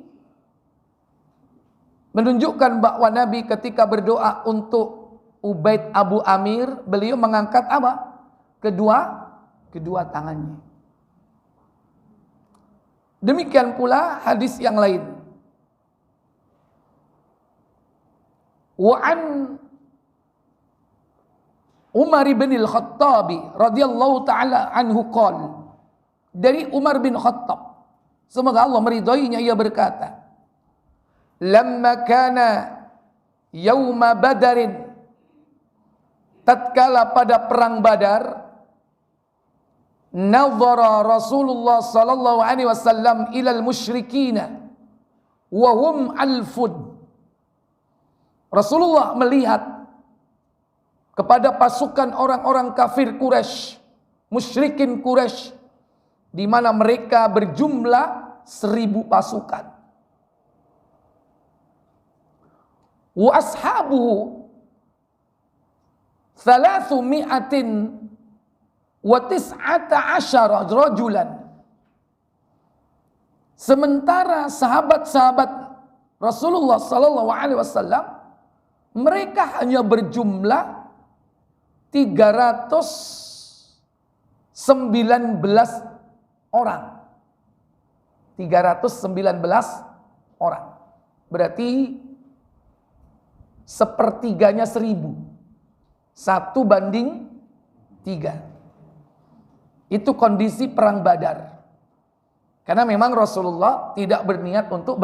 menunjukkan bahwa Nabi ketika berdoa untuk Ubaid Abu Amir, beliau mengangkat apa? Kedua tangannya. Demikian pula hadis yang lain. Umar bin Al-Khattab radhiyallahu taala anhu qala, dari Umar bin Khattab, semoga Allah meridhoinya, ia berkata, lamma kana yauma badarin, tatkala pada perang Badar, nazara Rasulullah sallallahu alaihi wasallam ilal musyrikina wa hum alfun. Rasulullah melihat kepada pasukan orang-orang kafir Quraisy, musyrikin Quraisy, di mana mereka berjumlah 1000 pasukan. Wa ashabuhu 319 rajulan. Sementara sahabat-sahabat Rasulullah sallallahu alaihi wasallam mereka hanya berjumlah 319 orang. 319 orang. Berarti sepertiganya 1000. 1:3. Itu kondisi perang Badar. Karena memang Rasulullah tidak berniat untuk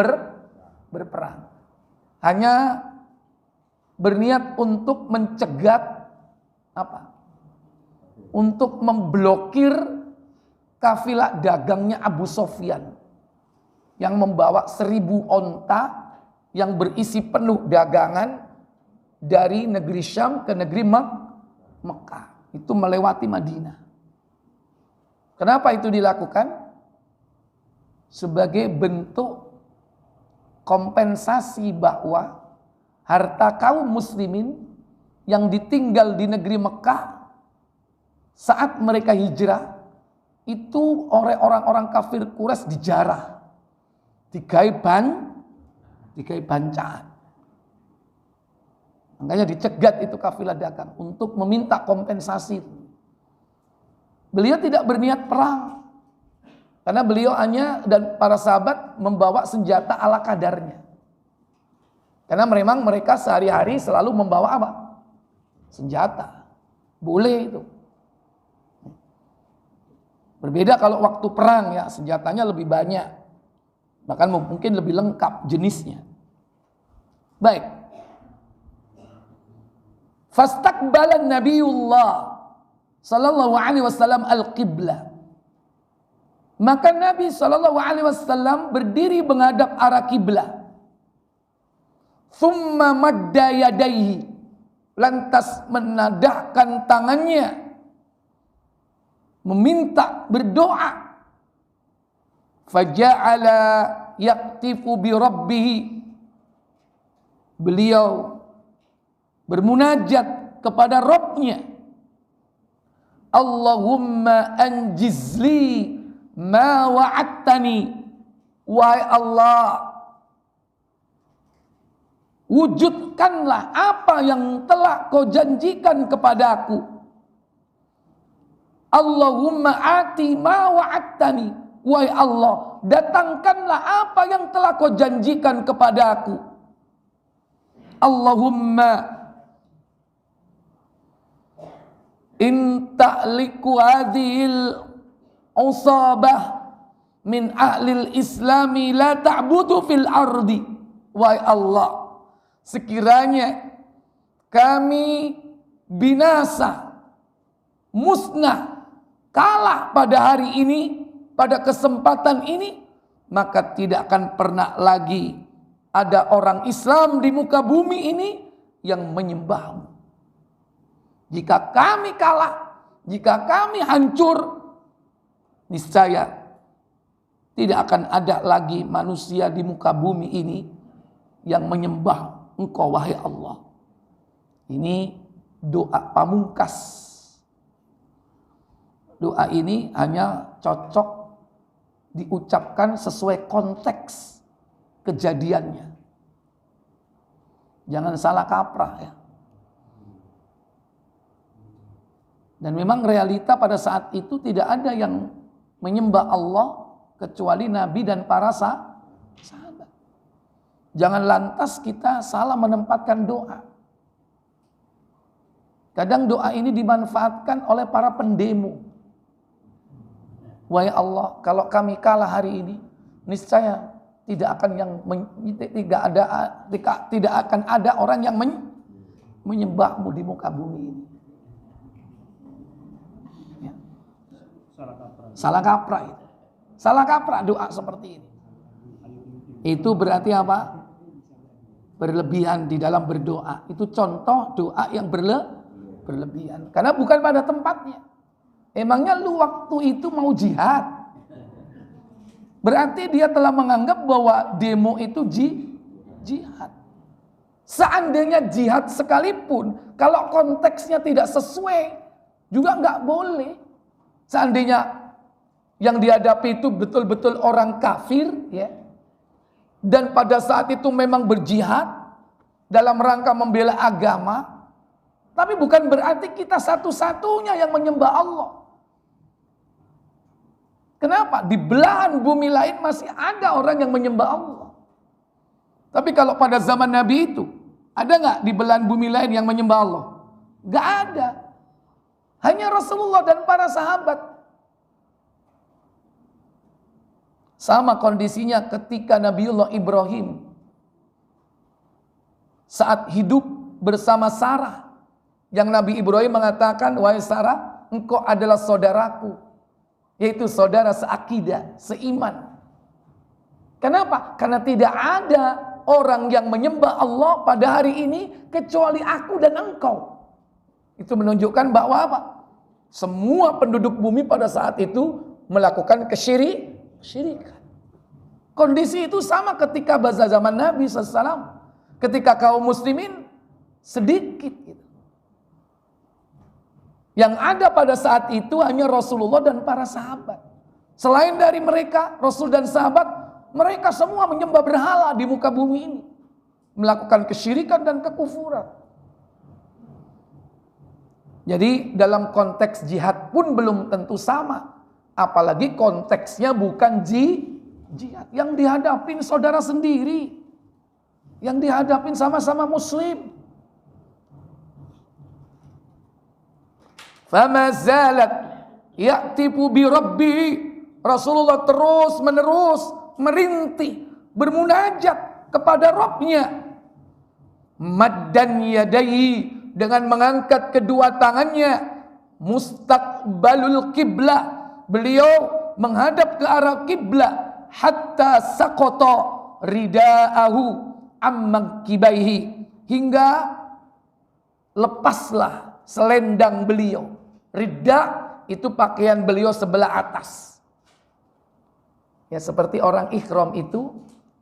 berperang. Hanya berniat untuk mencegat apa? Untuk memblokir kafilah dagangnya Abu Sofyan yang membawa 1000 onta yang berisi penuh dagangan dari negeri Syam ke negeri Mekah. Itu melewati Madinah. Kenapa itu dilakukan? Sebagai bentuk kompensasi bahwa harta kaum muslimin yang ditinggal di negeri Mekah saat mereka hijrah itu oleh orang-orang kafir Quraisy dijarah, digawe bancaan. Makanya dicegat itu kafilah dagang untuk meminta kompensasi. Beliau tidak berniat perang, karena beliau hanya dan para sahabat membawa senjata ala kadarnya. Karena memang mereka sehari-hari selalu membawa apa? Senjata. Boleh itu. Berbeda kalau waktu perang ya, senjatanya lebih banyak. Bahkan mungkin lebih lengkap jenisnya. Baik. Fastaqbala Nabiullah sallallahu alaihi wasallam al-qiblah. Maka Nabi sallallahu alaihi wasallam berdiri menghadap arah kiblah. Thumma madda yadayhi, lantas menadahkan tangannya meminta berdoa. Faja'ala yaqtifu bi rabbih, beliau bermunajat kepada Rabbnya. Allahumma anjizli ma wa'adtani, wahai Allah, wujudkanlah apa yang telah kau janjikan kepadaku. Allahumma ati ma wa'adtani, wahai Allah, datangkanlah apa yang telah kau janjikan kepadaku. Allahumma in ta'liku hadhil usabah min ahlil islami la ta'budu fil ardi, wahai Allah, sekiranya kami binasa, musnah, kalah pada hari ini, pada kesempatan ini, maka tidak akan pernah lagi ada orang Islam di muka bumi ini yang menyembahmu. Jika kami kalah, jika kami hancur, niscaya tidak akan ada lagi manusia di muka bumi ini yang menyembah Engkau, wahai Allah. Ini doa pamungkas. Doa ini hanya cocok diucapkan sesuai konteks kejadiannya. Jangan salah kaprah ya. Dan memang realita pada saat itu tidak ada yang menyembah Allah kecuali Nabi dan para sahabat. Jangan lantas kita salah menempatkan doa. Kadang doa ini dimanfaatkan oleh para pendemo. Wahai Allah, kalau kami kalah hari ini, niscaya tidak akan ada orang yang menyembahmu di muka bumi ini. Ya. Salah kaprah itu. Salah kaprah doa seperti ini. Itu berarti apa? Berlebihan di dalam berdoa. Itu contoh doa yang berlebihan. Karena bukan pada tempatnya. Emangnya lu waktu itu mau jihad? Berarti dia telah menganggap bahwa demo itu jihad. Seandainya jihad sekalipun, kalau konteksnya tidak sesuai, juga nggak boleh. Seandainya yang dihadapi itu betul-betul orang kafir, ya, dan pada saat itu memang berjihad dalam rangka membela agama, tapi bukan berarti kita satu-satunya yang menyembah Allah. Kenapa? Di belahan bumi lain masih ada orang yang menyembah Allah. Tapi kalau pada zaman Nabi itu, ada nggak di belahan bumi lain yang menyembah Allah? Nggak ada. Hanya Rasulullah dan para sahabat. Sama kondisinya ketika Nabiullah Ibrahim saat hidup bersama Sarah. Yang Nabi Ibrahim mengatakan, wahai Sarah, engkau adalah saudaraku. Yaitu saudara seakidah, seiman. Kenapa? Karena tidak ada orang yang menyembah Allah pada hari ini kecuali aku dan engkau. Itu menunjukkan bahwa apa? Semua penduduk bumi pada saat itu melakukan kesyirikan. Kondisi itu sama ketika pada zaman Nabi SAW. Ketika kaum muslimin sedikit gitu. Yang ada pada saat itu hanya Rasulullah dan para sahabat. Selain dari mereka, Rasul dan sahabat, mereka semua menyembah berhala di muka bumi ini. Melakukan kesyirikan dan kekufuran. Jadi dalam konteks jihad pun belum tentu sama. Apalagi konteksnya bukan jihad. Yang dihadapin saudara sendiri. Yang dihadapin sama-sama muslim. Fama zalat ya'tifu bi rabbi. Rasulullah terus menerus merintih, bermunajat kepada Rabbnya. Maddan yadayhi, dengan mengangkat kedua tangannya, mustaqbalul qiblah. Beliau menghadap ke arah kiblat, hatta saqata ridaahu amman kibaihi, hingga lepaslah selendang beliau. Rida itu pakaian beliau sebelah atas. Ya, seperti orang ihram itu,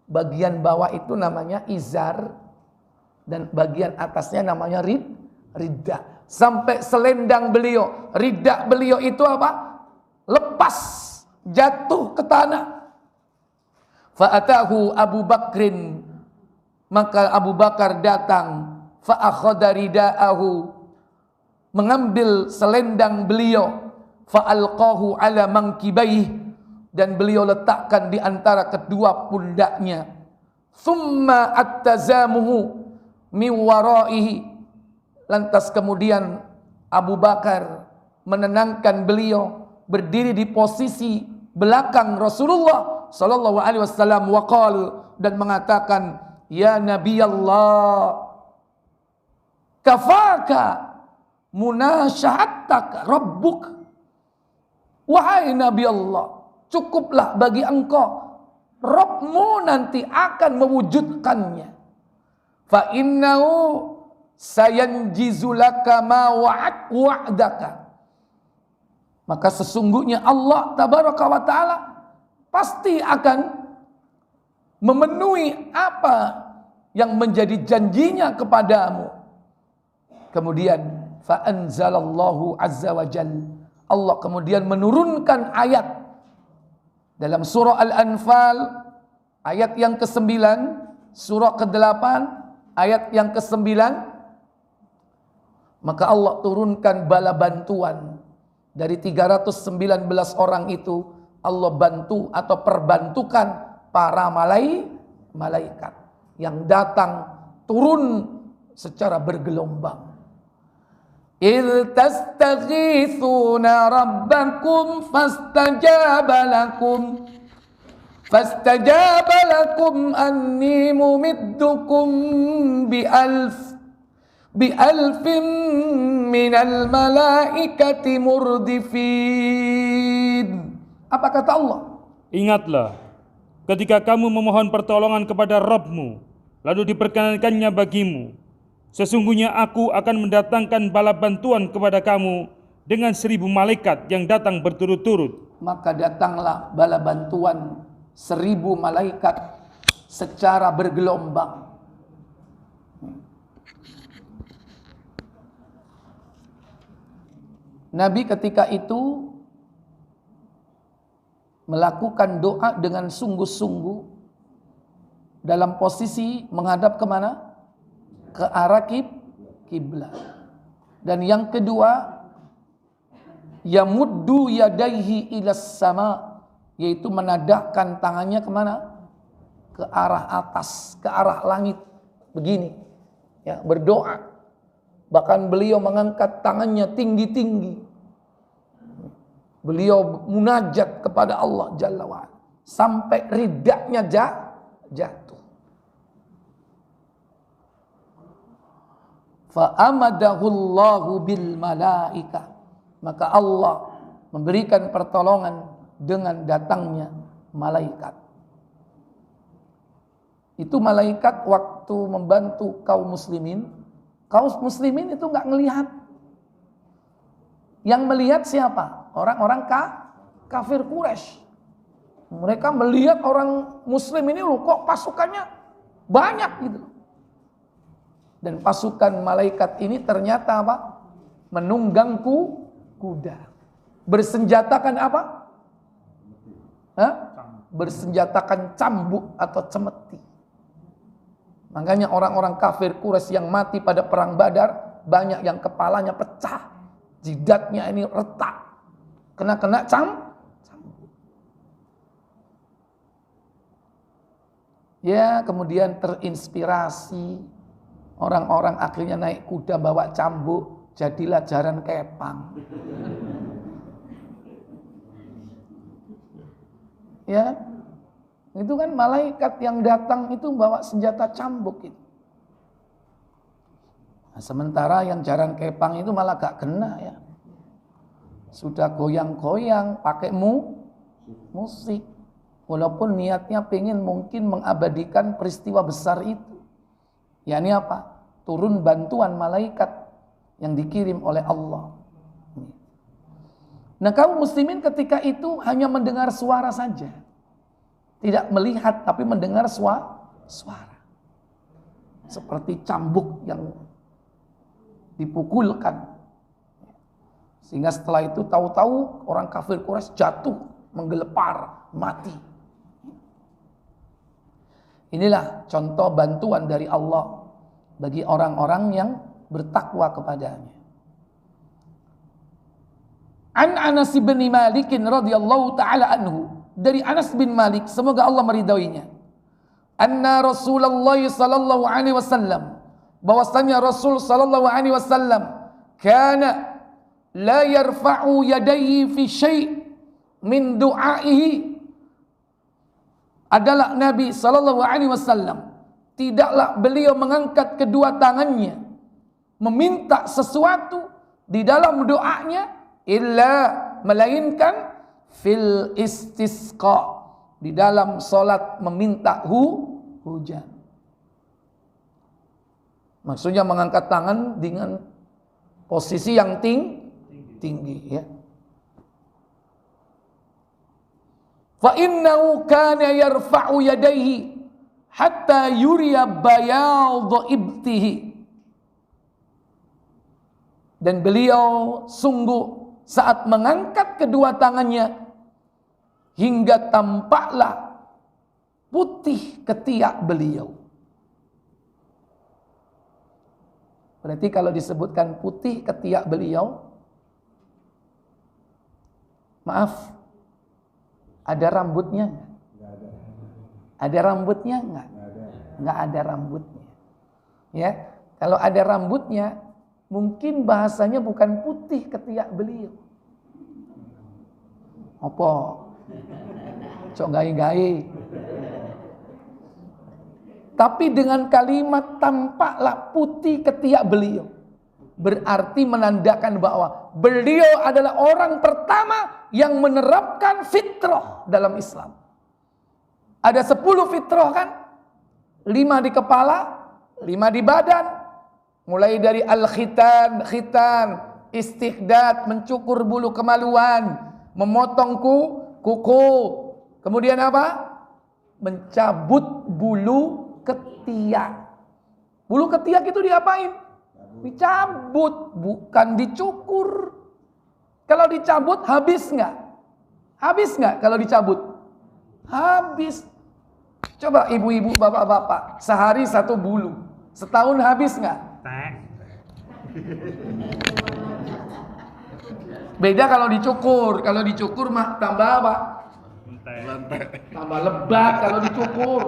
bagian bawah itu namanya izar dan bagian atasnya namanya ridda. Sampai selendang beliau, ridda beliau itu apa? Lepas, jatuh ke tanah. Fa'atahu Abu Bakrin, maka Abu Bakar datang. Fa'akhadha rida'ahu, mengambil selendang beliau. Fa'alqahu ala mankibaih, dan beliau letakkan di antara kedua pundaknya. Thumma attazamuhu min waraihi, lantas kemudian Abu Bakar menenangkan beliau, berdiri di posisi belakang Rasulullah sallallahu alaihi wasallam, waqal, dan mengatakan, ya Nabi Allah, kafaka munasyahatak rabbuk. Wahai Nabi Allah, cukuplah bagi engkau, Rabbmu nanti akan mewujudkannya. Fa innahu sayanjizu laka ma wa'adaka. Maka sesungguhnya Allah tabaraka wa ta'ala pasti akan memenuhi apa yang menjadi janjinya kepadamu. Kemudian fa anzalallahu azza wa jalla, Allah kemudian menurunkan ayat dalam surah Al-Anfal ayat yang ke-9, surah ke-8 ayat yang ke-9. Maka Allah turunkan bala bantuan. Dari 319 orang itu, Allah bantu atau perbantukan para malaikat yang datang turun secara bergelombang. إذ تستغيثون ربكم فاستجاب لكم أني ممدكم بألف من الملائكة مردفين. Apa kata Allah? Ingatlah ketika kamu memohon pertolongan kepada Rabb-Mu, lalu diperkenankannya bagimu, sesungguhnya aku akan mendatangkan bala bantuan kepada kamu dengan 1000 malaikat yang datang berturut-turut. Maka datanglah bala bantuan 1000 malaikat secara bergelombang. Nabi ketika itu melakukan doa dengan sungguh-sungguh dalam posisi menghadap kemana? Ke arah kiblat. Dan yang kedua, yamuddu yadaihi ilas sama, yaitu menadahkan tangannya kemana? Ke arah atas, ke arah langit. Begini, ya, berdoa. Bahkan beliau mengangkat tangannya tinggi-tinggi. Beliau munajat kepada Allah Jalla wa'ala sampai ridaknya jatuh. Fa'amadahullahu bil malaikah, maka Allah memberikan pertolongan dengan datangnya malaikat. Itu malaikat waktu membantu kaum muslimin itu nggak ngelihat. Yang melihat siapa? Orang-orang kafir Quraisy. Mereka melihat orang muslim ini loh, kok pasukannya banyak gitu. Dan pasukan malaikat ini ternyata apa? Menunggang kuda. Bersenjatakan apa? Bersenjatakan cambuk atau cemeti. Makanya orang-orang kafir Quraisy yang mati pada perang Badar, banyak yang kepalanya pecah, jidatnya ini retak, kena cambuk. Ya, kemudian terinspirasi, orang-orang akhirnya naik kuda bawa cambuk, jadilah jaran kepang. Ya, itu kan malaikat yang datang itu bawa senjata cambuk itu. Nah, sementara yang jaran kepang itu malah gak kena ya. Sudah goyang-goyang pakai musik. Walaupun niatnya pengen mungkin mengabadikan peristiwa besar itu. yakni apa? Turun bantuan malaikat yang dikirim oleh Allah. Nah, kaum muslimin ketika itu hanya mendengar suara saja. Tidak melihat tapi mendengar suara. Seperti cambuk yang dipukulkan. Sehingga setelah itu tahu-tahu orang kafir Quraisy jatuh, menggelepar, mati. Inilah contoh bantuan dari Allah bagi orang-orang yang bertakwa kepadanya. An Anas bin Malik radhiyallahu taala anhu, dari Anas bin Malik, semoga Allah meridhoinya. Anna Rasulullah sallallahu alaihi wasallam, bahwasanya Rasul sallallahu alaihi wasallam kana la yarfa'u yadayhi fi syai' min du'aihi, adalah Nabi sallallahu alaihi wasallam tidaklah beliau mengangkat kedua tangannya meminta sesuatu di dalam doanya illa, melainkan fil istisqa, di dalam salat meminta hujan. Maksudnya mengangkat tangan dengan posisi yang tinggi ya. Fa innahu kana yarfa'u yadayhi hatta yuriya bayad ibtihi. Dan beliau sungguh saat mengangkat kedua tangannya hingga tampaklah putih ketiak beliau. Berarti kalau disebutkan putih ketiak beliau, maaf, ada rambutnya enggak? Ada rambutnya enggak? Enggak ada rambutnya. Ya, kalau ada rambutnya Mungkin bahasanya bukan putih ketiak beliau. Apa? Cok gai-gai. Tapi dengan kalimat tampaklah putih ketiak beliau, berarti menandakan bahwa beliau adalah orang pertama yang menerapkan fitrah dalam Islam. Ada 10 fitrah kan? 5 di kepala, 5 di badan. Mulai dari al-khitan, istighdad, mencukur bulu kemaluan, memotong kuku. Kemudian apa? Mencabut bulu ketiak. Bulu ketiak itu diapain? Dicabut, bukan dicukur. Kalau dicabut habis nggak? Habis nggak kalau dicabut? Habis. Coba ibu-ibu, bapak-bapak, sehari 1 bulu, setahun habis nggak? Beda kalau dicukur mah tambah apa? Tambah lebat kalau dicukur.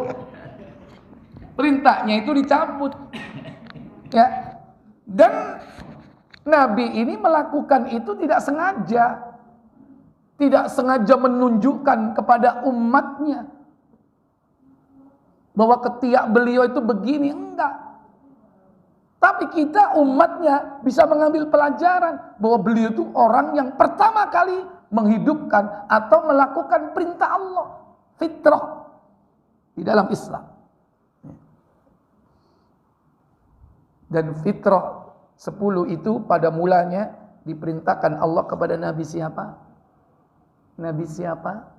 Perintahnya itu dicabut. Ya. Dan Nabi ini melakukan itu tidak sengaja. Tidak sengaja menunjukkan kepada umatnya bahwa ketiak beliau itu begini, enggak. Tapi kita umatnya bisa mengambil pelajaran bahwa beliau itu orang yang pertama kali menghidupkan atau melakukan perintah Allah, fitrah di dalam Islam. Dan fitrah 10 itu pada mulanya diperintahkan Allah kepada Nabi siapa? Nabi siapa?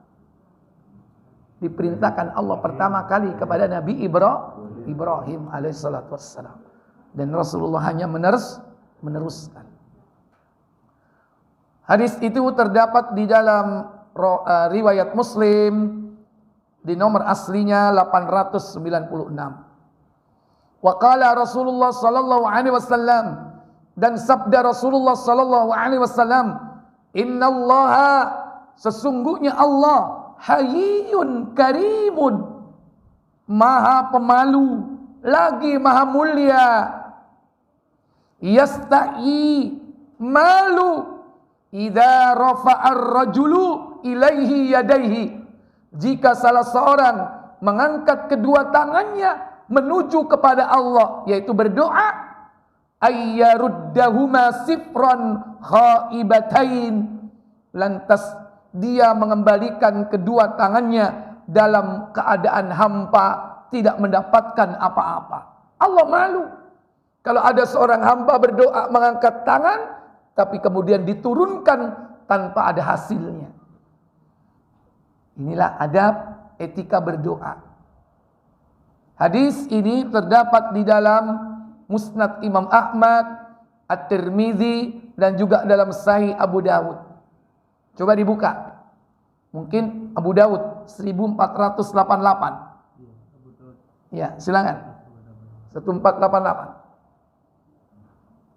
Diperintahkan Allah pertama kali kepada Nabi Ibrahim alaihissalatu wassalam. Dan Rasulullah hanya meneruskan. Hadis itu terdapat di dalam riwayat Muslim di nomor aslinya 896. Wa qala Rasulullah sallallahu alaihi wasallam, dan sabda Rasulullah sallallahu alaihi wasallam, innallaha, sesungguhnya Allah, hayyun karimun, maha pemalu lagi maha mulia. Yasta'i, malu, idza rafa'ar rajulu ilaihi yadaihi, jika salah seorang mengangkat kedua tangannya menuju kepada Allah, yaitu berdoa, ayyaruddahuma sifran khaibatain, lantas dia mengembalikan kedua tangannya dalam keadaan hampa, tidak mendapatkan apa-apa. Allah malu kalau ada seorang hamba berdoa mengangkat tangan tapi kemudian diturunkan tanpa ada hasilnya. Inilah adab etika berdoa. Hadis ini terdapat di dalam Musnad Imam Ahmad, At-Tirmizi, dan juga dalam Sahih Abu Dawud. Coba dibuka. Mungkin Abu Dawud 1488. Ya, silakan. 1488.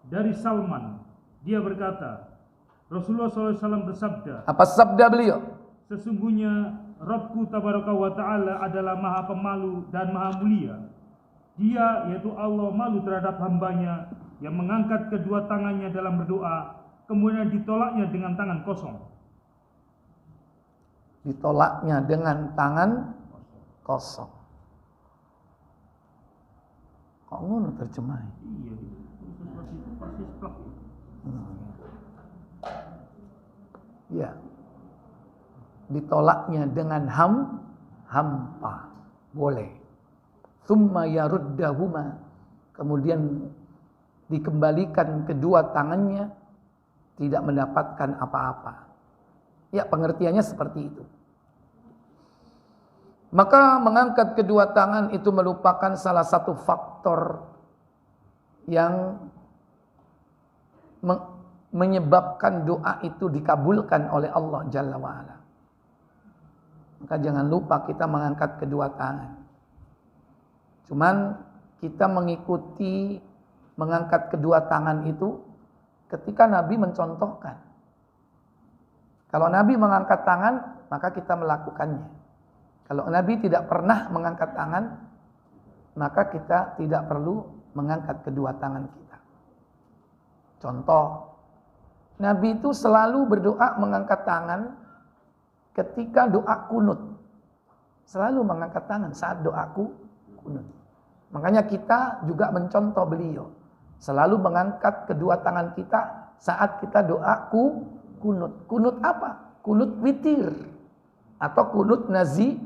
Dari Salman, dia berkata, Rasulullah SAW bersabda, apa sabda beliau? Sesungguhnya Rabbku Tabaraka wa Ta'ala adalah maha pemalu dan maha mulia. Dia, yaitu Allah, malu terhadap hambanya yang mengangkat kedua tangannya dalam berdoa, kemudian ditolaknya dengan tangan kosong. Ditolaknya dengan tangan kosong. Kok ngono terjemahin? Iya, seperti itu persis plak. Ya. Ditolaknya dengan hampa. Boleh. Tsumma yaruddahuma, kemudian dikembalikan kedua tangannya, tidak mendapatkan apa-apa. Ya, pengertiannya seperti itu. Maka mengangkat kedua tangan itu merupakan salah satu faktor yang menyebabkan doa itu dikabulkan oleh Allah Jalla wa'ala. Maka jangan lupa kita mengangkat kedua tangan. Cuman kita mengikuti mengangkat kedua tangan itu ketika Nabi mencontohkan. Kalau Nabi mengangkat tangan, maka kita melakukannya. Kalau Nabi tidak pernah mengangkat tangan, maka kita tidak perlu mengangkat kedua tangan kita. Contoh, Nabi itu selalu berdoa mengangkat tangan ketika doa kunut. Selalu mengangkat tangan saat doaku kunut. Makanya kita juga mencontoh beliau. Selalu mengangkat kedua tangan kita saat kita doaku kunut. Kunut apa? Kunut witir atau kunut nazir.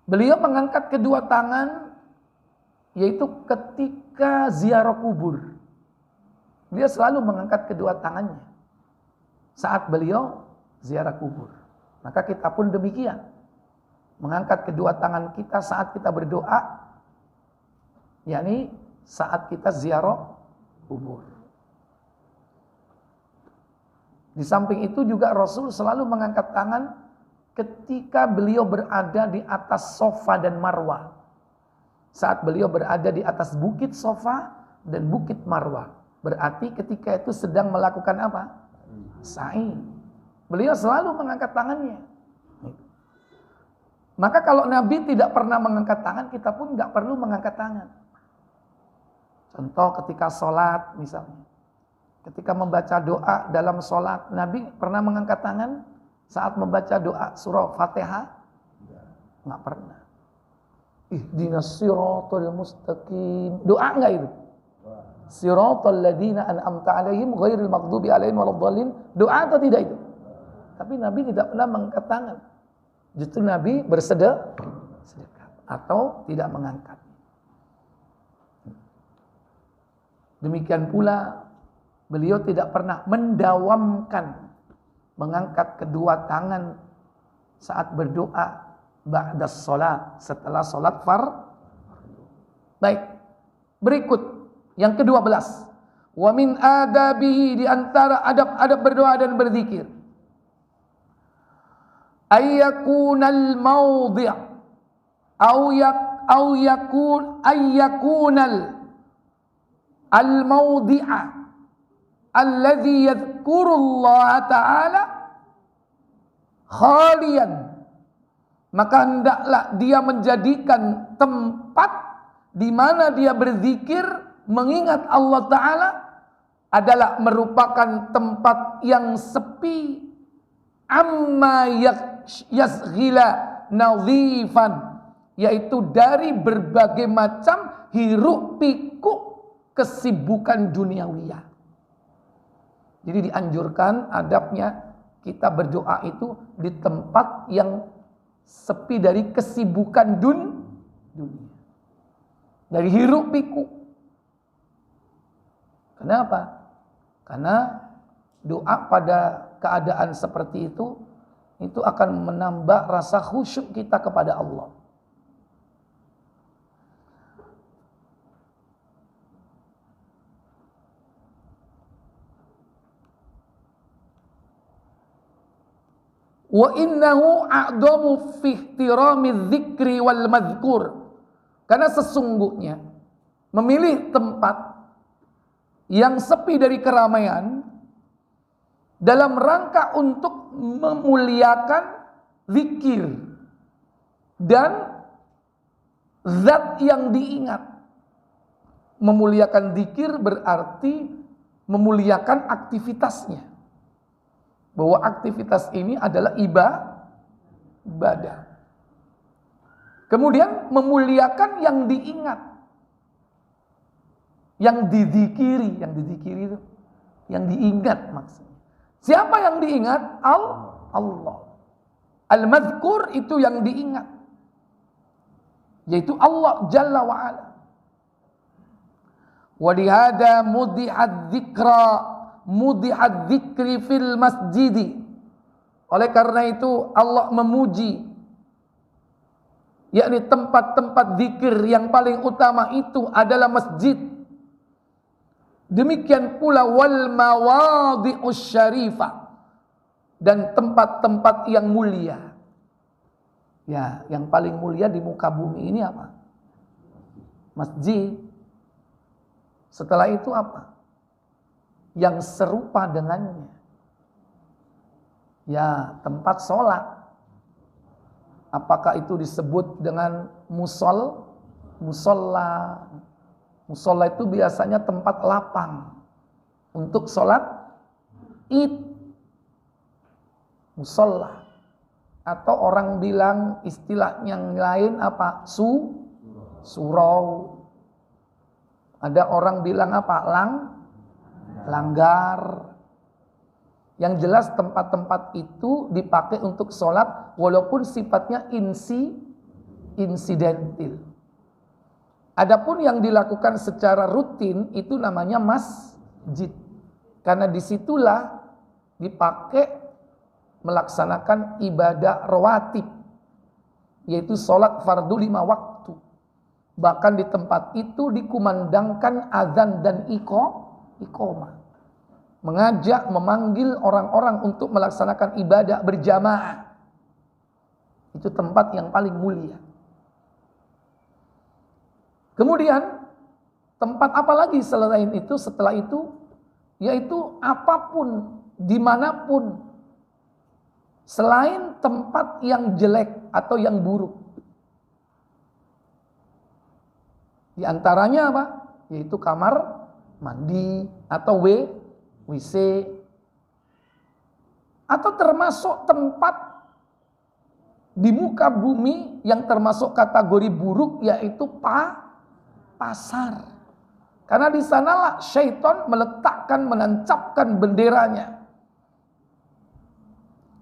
Beliau mengangkat kedua tangan yaitu ketika ziarah kubur. Beliau selalu mengangkat kedua tangannya saat beliau ziarah kubur. Maka kita pun demikian. Mengangkat kedua tangan kita saat kita berdoa, yakni saat kita ziarah kubur. Di samping itu juga Rasul selalu mengangkat tangan ketika beliau berada di atas Safa dan Marwah. Saat beliau berada di atas bukit Safa dan bukit Marwah. Berarti ketika itu sedang melakukan apa? Sa'i. Beliau selalu mengangkat tangannya. Maka kalau Nabi tidak pernah mengangkat tangan, kita pun nggak perlu mengangkat tangan. Contoh ketika sholat misalnya. Ketika membaca doa dalam sholat, Nabi pernah mengangkat tangan? Saat membaca doa surah Fatihah? Nggak pernah. Ihdinas siratal mustaqim. Doa nggak itu? Siratal ladzina an'amta 'alaihim ghairil maghdubi 'alaihim waladdallin. Doa atau tidak itu? Tapi Nabi tidak pernah mengangkat tangan. Justru Nabi bersedekah atau tidak mengangkat. Demikian pula beliau tidak pernah mendawamkan mengangkat kedua tangan saat berdoa ba'das sholat, setelah sholat Baik, berikut yang ke-12. Wa min adabihi, di antara adab-adab berdoa dan berzikir, ayyakunal mawdi' au yakun al-mawdi'a alladhi yadhkurullaha ta'ala khalian. Maka hendaklah dia menjadikan tempat di mana dia berzikir mengingat Allah Ta'ala adalah merupakan tempat yang sepi, amma yasghila nadhifan, yaitu dari berbagai macam hiruk pikuk kesibukan duniawiyah. Jadi dianjurkan adabnya kita berdoa itu di tempat yang sepi dari kesibukan dunia. Dari hiruk pikuk. Kenapa? Karena doa pada keadaan seperti itu akan menambah rasa khusyuk kita kepada Allah. Wa innahu a'damu fi ihtirami dzikri wal madhkur. Karena sesungguhnya memilih tempat yang sepi dari keramaian dalam rangka untuk memuliakan zikir dan zat yang diingat. Memuliakan zikir berarti memuliakan aktivitasnya. Bahwa aktivitas ini adalah ibadah. Kemudian memuliakan yang diingat. Yang dizikiri itu yang diingat maksudnya. Siapa yang diingat? Allah. Al-madhkur itu yang diingat. Yaitu Allah Jalla wa Ala. Wa lihada mudihat dzikri fil masjidi. Oleh karena itu Allah memuji, yakni tempat-tempat zikir yang paling utama itu adalah masjid. Demikian pula wal mawadhi'us syarifah, dan tempat-tempat yang mulia. Ya, yang paling mulia di muka bumi ini apa? Masjid. Setelah itu apa? Yang serupa dengannya. Ya, tempat sholat. Apakah itu disebut dengan musolla, Musola itu biasanya tempat lapang untuk sholat id. Musola. Atau orang bilang istilah yang lain apa? Surau. Ada orang bilang apa? Langgar. Yang jelas tempat-tempat itu dipakai untuk sholat walaupun sifatnya insidentil. Adapun yang dilakukan secara rutin itu namanya masjid. Karena disitulah dipakai melaksanakan ibadah rawatib, yaitu sholat fardu 5 waktu. Bahkan di tempat itu dikumandangkan azan dan iqamah. Mengajak, memanggil orang-orang untuk melaksanakan ibadah berjamaah. Itu tempat yang paling mulia. Kemudian tempat apa lagi selain itu, setelah itu, yaitu apapun, dimanapun, selain tempat yang jelek atau yang buruk. Di antaranya apa? Yaitu kamar mandi atau WC. Atau termasuk tempat di muka bumi yang termasuk kategori buruk, yaitu pasar. Karena di sanalah syaitan meletakkan, menancapkan benderanya.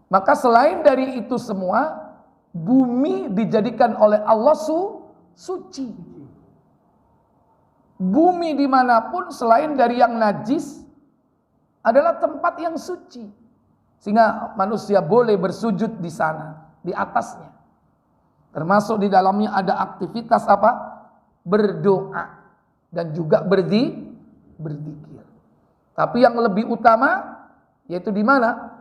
Maka selain dari itu semua, bumi dijadikan oleh Allah suci. Bumi dimanapun selain dari yang najis adalah tempat yang suci. Sehingga manusia boleh bersujud di sana, di atasnya. Termasuk di dalamnya ada aktivitas apa? Berdoa dan juga berzikir. Tapi yang lebih utama yaitu di mana?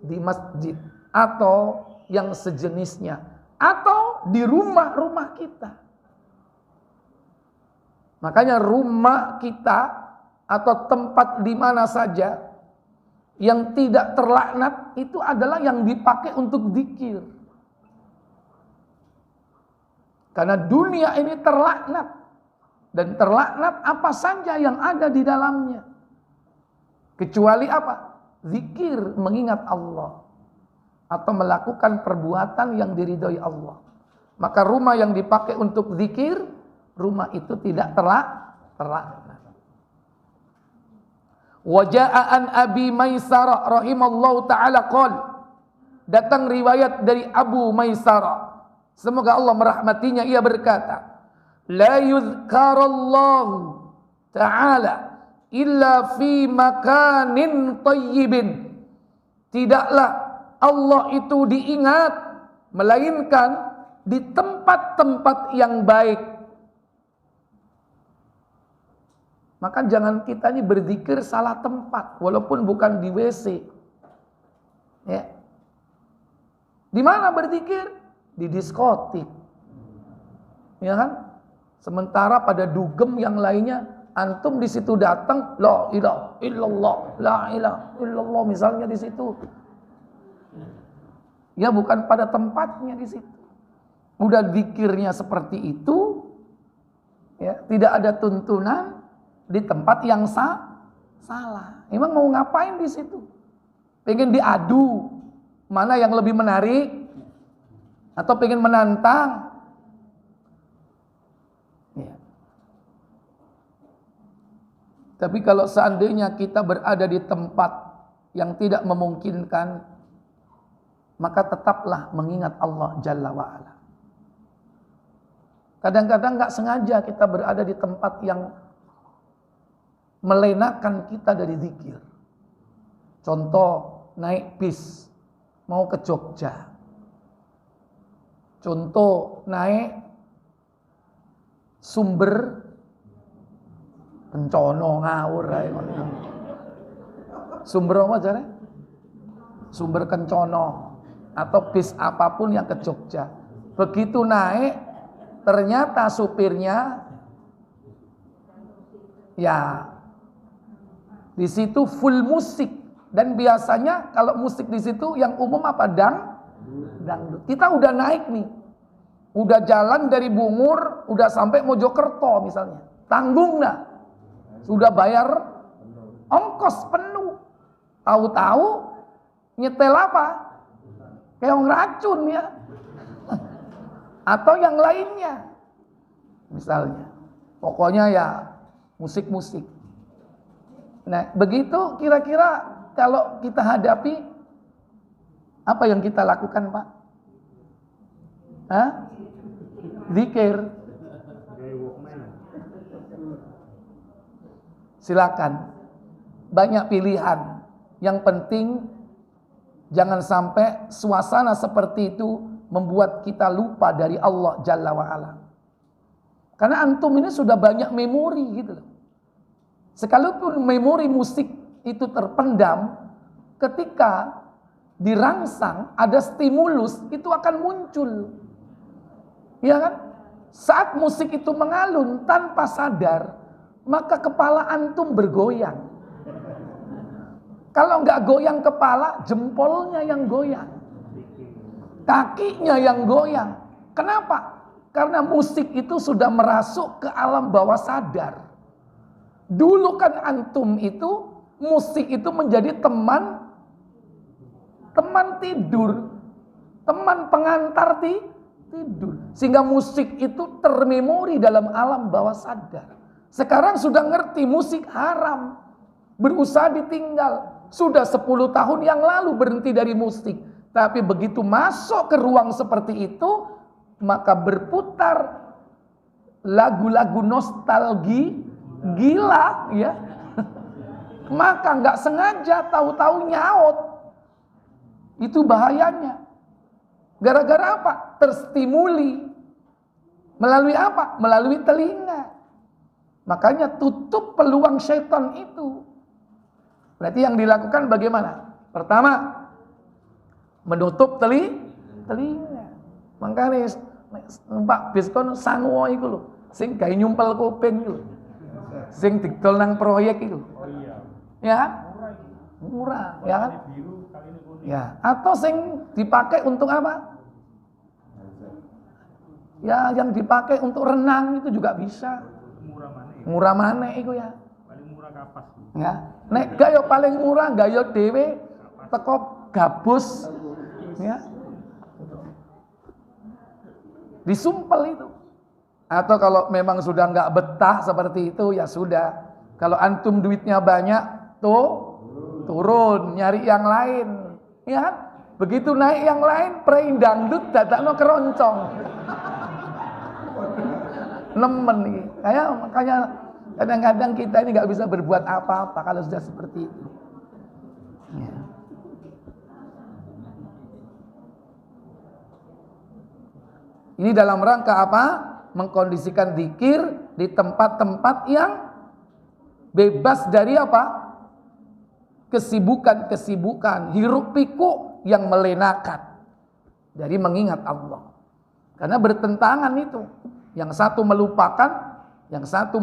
Di masjid atau yang sejenisnya, atau di rumah-rumah kita. Makanya rumah kita atau tempat di mana saja yang tidak terlaknat itu adalah yang dipakai untuk zikir. Karena dunia ini terlaknat. Dan terlaknat apa saja yang ada di dalamnya. Kecuali apa? Zikir, mengingat Allah. Atau melakukan perbuatan yang diridhoi Allah. Maka rumah yang dipakai untuk zikir, rumah itu tidak terlaknat. Waja'an Abi Maisarah rahimallahu ta'ala qala. Datang riwayat dari Abu Maisarah. Semoga Allah merahmatinya, ia berkata, la yuzkarallahu ta'ala illa fi makanin tayyibin. Tidaklah Allah itu diingat melainkan di tempat-tempat yang baik. Maka jangan kita ini berzikir salah tempat, walaupun bukan di WC. Ya. Di mana berzikir? Di diskotik. Ya kan? Sementara pada dugem yang lainnya, antum di situ datang, la ilaha illallah, la ilaha illallah misalnya di situ. Ya bukan pada tempatnya di situ. Udah zikirnya seperti itu, ya, tidak ada tuntunan di tempat yang salah. Emang mau ngapain di situ? Pengen diadu mana yang lebih menarik, atau pengen menantang? Ya. Tapi kalau seandainya kita berada di tempat yang tidak memungkinkan, maka tetaplah mengingat Allah Jalla wa'ala. Kadang-kadang gak sengaja kita berada di tempat yang melenakan kita dari zikir. Contoh, naik bis mau ke Jogja. Contoh, naik Sumber Kencono ngawur. Sumber apa caranya? Sumber Kencono atau bis apapun yang ke Jogja. Begitu naik, ternyata supirnya ya di situ full musik, dan biasanya kalau musik di situ yang umum apa? Dangdut. Kita udah naik nih, udah jalan dari Bungur, udah sampai Mojokerto misalnya. tanggung dah. Sudah bayar ongkos penuh. Tahu-tahu nyetel apa? Kayak racun ya. Atau yang lainnya. Misalnya. Pokoknya ya musik-musik. Nah, begitu kira-kira kalau kita hadapi, apa yang kita lakukan, Pak? Hah? Zikir. Silakan. Banyak pilihan. Yang penting jangan sampai suasana seperti itu membuat kita lupa dari Allah Jalla wa'ala. Karena antum ini sudah banyak memori gitu loh. Sekalipun memori musik itu terpendam, ketika dirangsang ada stimulus itu akan muncul. Ya kan? Saat musik itu mengalun tanpa sadar, maka kepala antum bergoyang. Kalau nggak goyang kepala, jempolnya yang goyang. Kakinya yang goyang. Kenapa? Karena musik itu sudah merasuk ke alam bawah sadar. Dulu kan antum itu, musik itu menjadi teman tidur. Teman pengantar tidur. Sehingga musik itu termemori dalam alam bawah sadar. Sekarang sudah ngerti musik haram. Berusaha ditinggal. Sudah 10 tahun yang lalu berhenti dari musik. Tapi begitu masuk ke ruang seperti itu, maka berputar lagu-lagu nostalgi gila ya. Maka nggak sengaja tahu-tahu nyaut. Itu bahayanya. Gara-gara apa? Terstimuli. Melalui apa? Melalui telinga. Makanya tutup peluang syaitan itu. Berarti yang dilakukan bagaimana? Pertama, menutup telinga. Makanya Pak Biskon sanwa iku lho, sing gawe nyumpel kuping iku. Sing didol nang proyek iku. Oh iya. Ya. Murah, ya kan? Ya, atau sing dipakai untuk apa? Ya, yang dipakai untuk renang itu juga bisa. Murah mana iku ya? Paling murah kapas. Ya. Nek gaya paling murah gaya dhewe teko gabus. Ya. Disumpel itu. Atau kalau memang sudah nggak betah seperti itu, ya sudah. Kalau antum duitnya banyak, turun nyari yang lain, ya. Begitu naik yang lain, prei dangdut dadakno keroncong. Nemen nih. Makanya kadang-kadang kita ini nggak bisa berbuat apa-apa kalau sudah seperti itu. Ya. Ini dalam rangka apa? Mengkondisikan zikir di tempat-tempat yang bebas dari apa? Kesibukan-kesibukan, hiruk pikuk yang melenakan dari mengingat Allah. Karena bertentangan itu. Yang satu melupakan, yang satu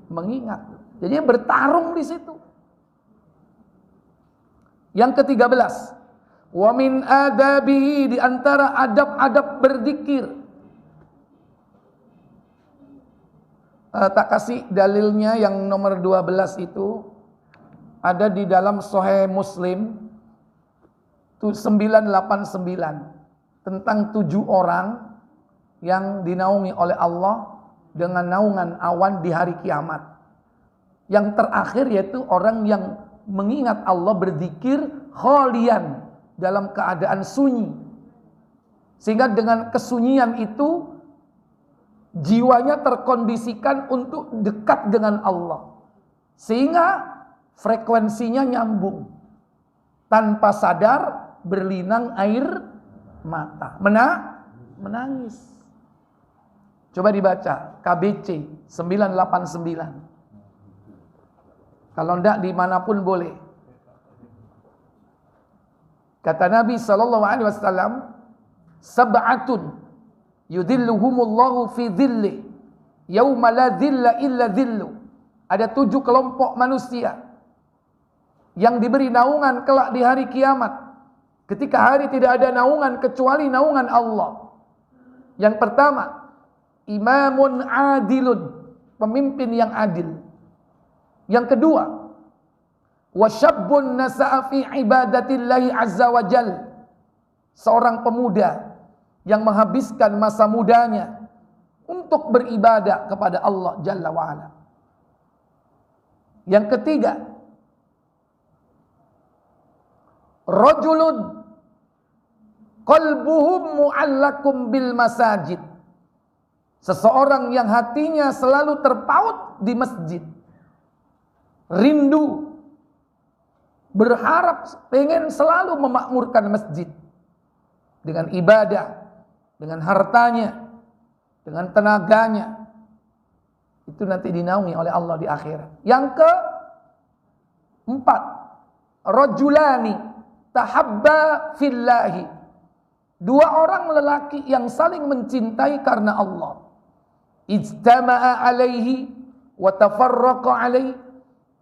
mengingat. Jadi bertarung di situ. Yang ke-13, wa min adabihi, di antara adab-adab berzikir. Tak kasih dalilnya yang nomor 12 itu ada di dalam Sahih Muslim 989 tentang 7 orang yang dinaungi oleh Allah dengan naungan awan di hari kiamat. Yang terakhir yaitu orang yang mengingat Allah, berzikir khalian, dalam keadaan sunyi. Sehingga dengan kesunyian itu jiwanya terkondisikan untuk dekat dengan Allah. Sehingga frekuensinya nyambung. Tanpa sadar berlinang air mata. Menangis. Coba dibaca KBC 989. Kalau enggak dimanapun boleh. Kata Nabi SAW, sab'atun yudhilluhumullahu fi dhilli yauma la dhilla illa dhillu. Ada 7 kelompok manusia yang diberi naungan kelak di hari kiamat, ketika hari tidak ada naungan kecuali naungan Allah. Yang pertama, imamun adilun, pemimpin yang adil. Yang kedua, wa syabbun nasa'a fi ibadatillahi azza wa jal. Seorang pemuda yang menghabiskan masa mudanya untuk beribadah kepada Allah Jalla wa ala. Yang ketiga, rajulun qalbuhum mu'allakum bil masajid. Seseorang yang hatinya selalu terpaut di masjid. Rindu, berharap, pengen selalu memakmurkan masjid. Dengan ibadah, dengan hartanya, dengan tenaganya. Itu nanti dinaungi oleh Allah di akhirat. Yang keempat, rajulani tahabba fillahi. Dua orang lelaki yang saling mencintai karena Allah. Ijtama'a alaihi wa tafarraqa alaihi.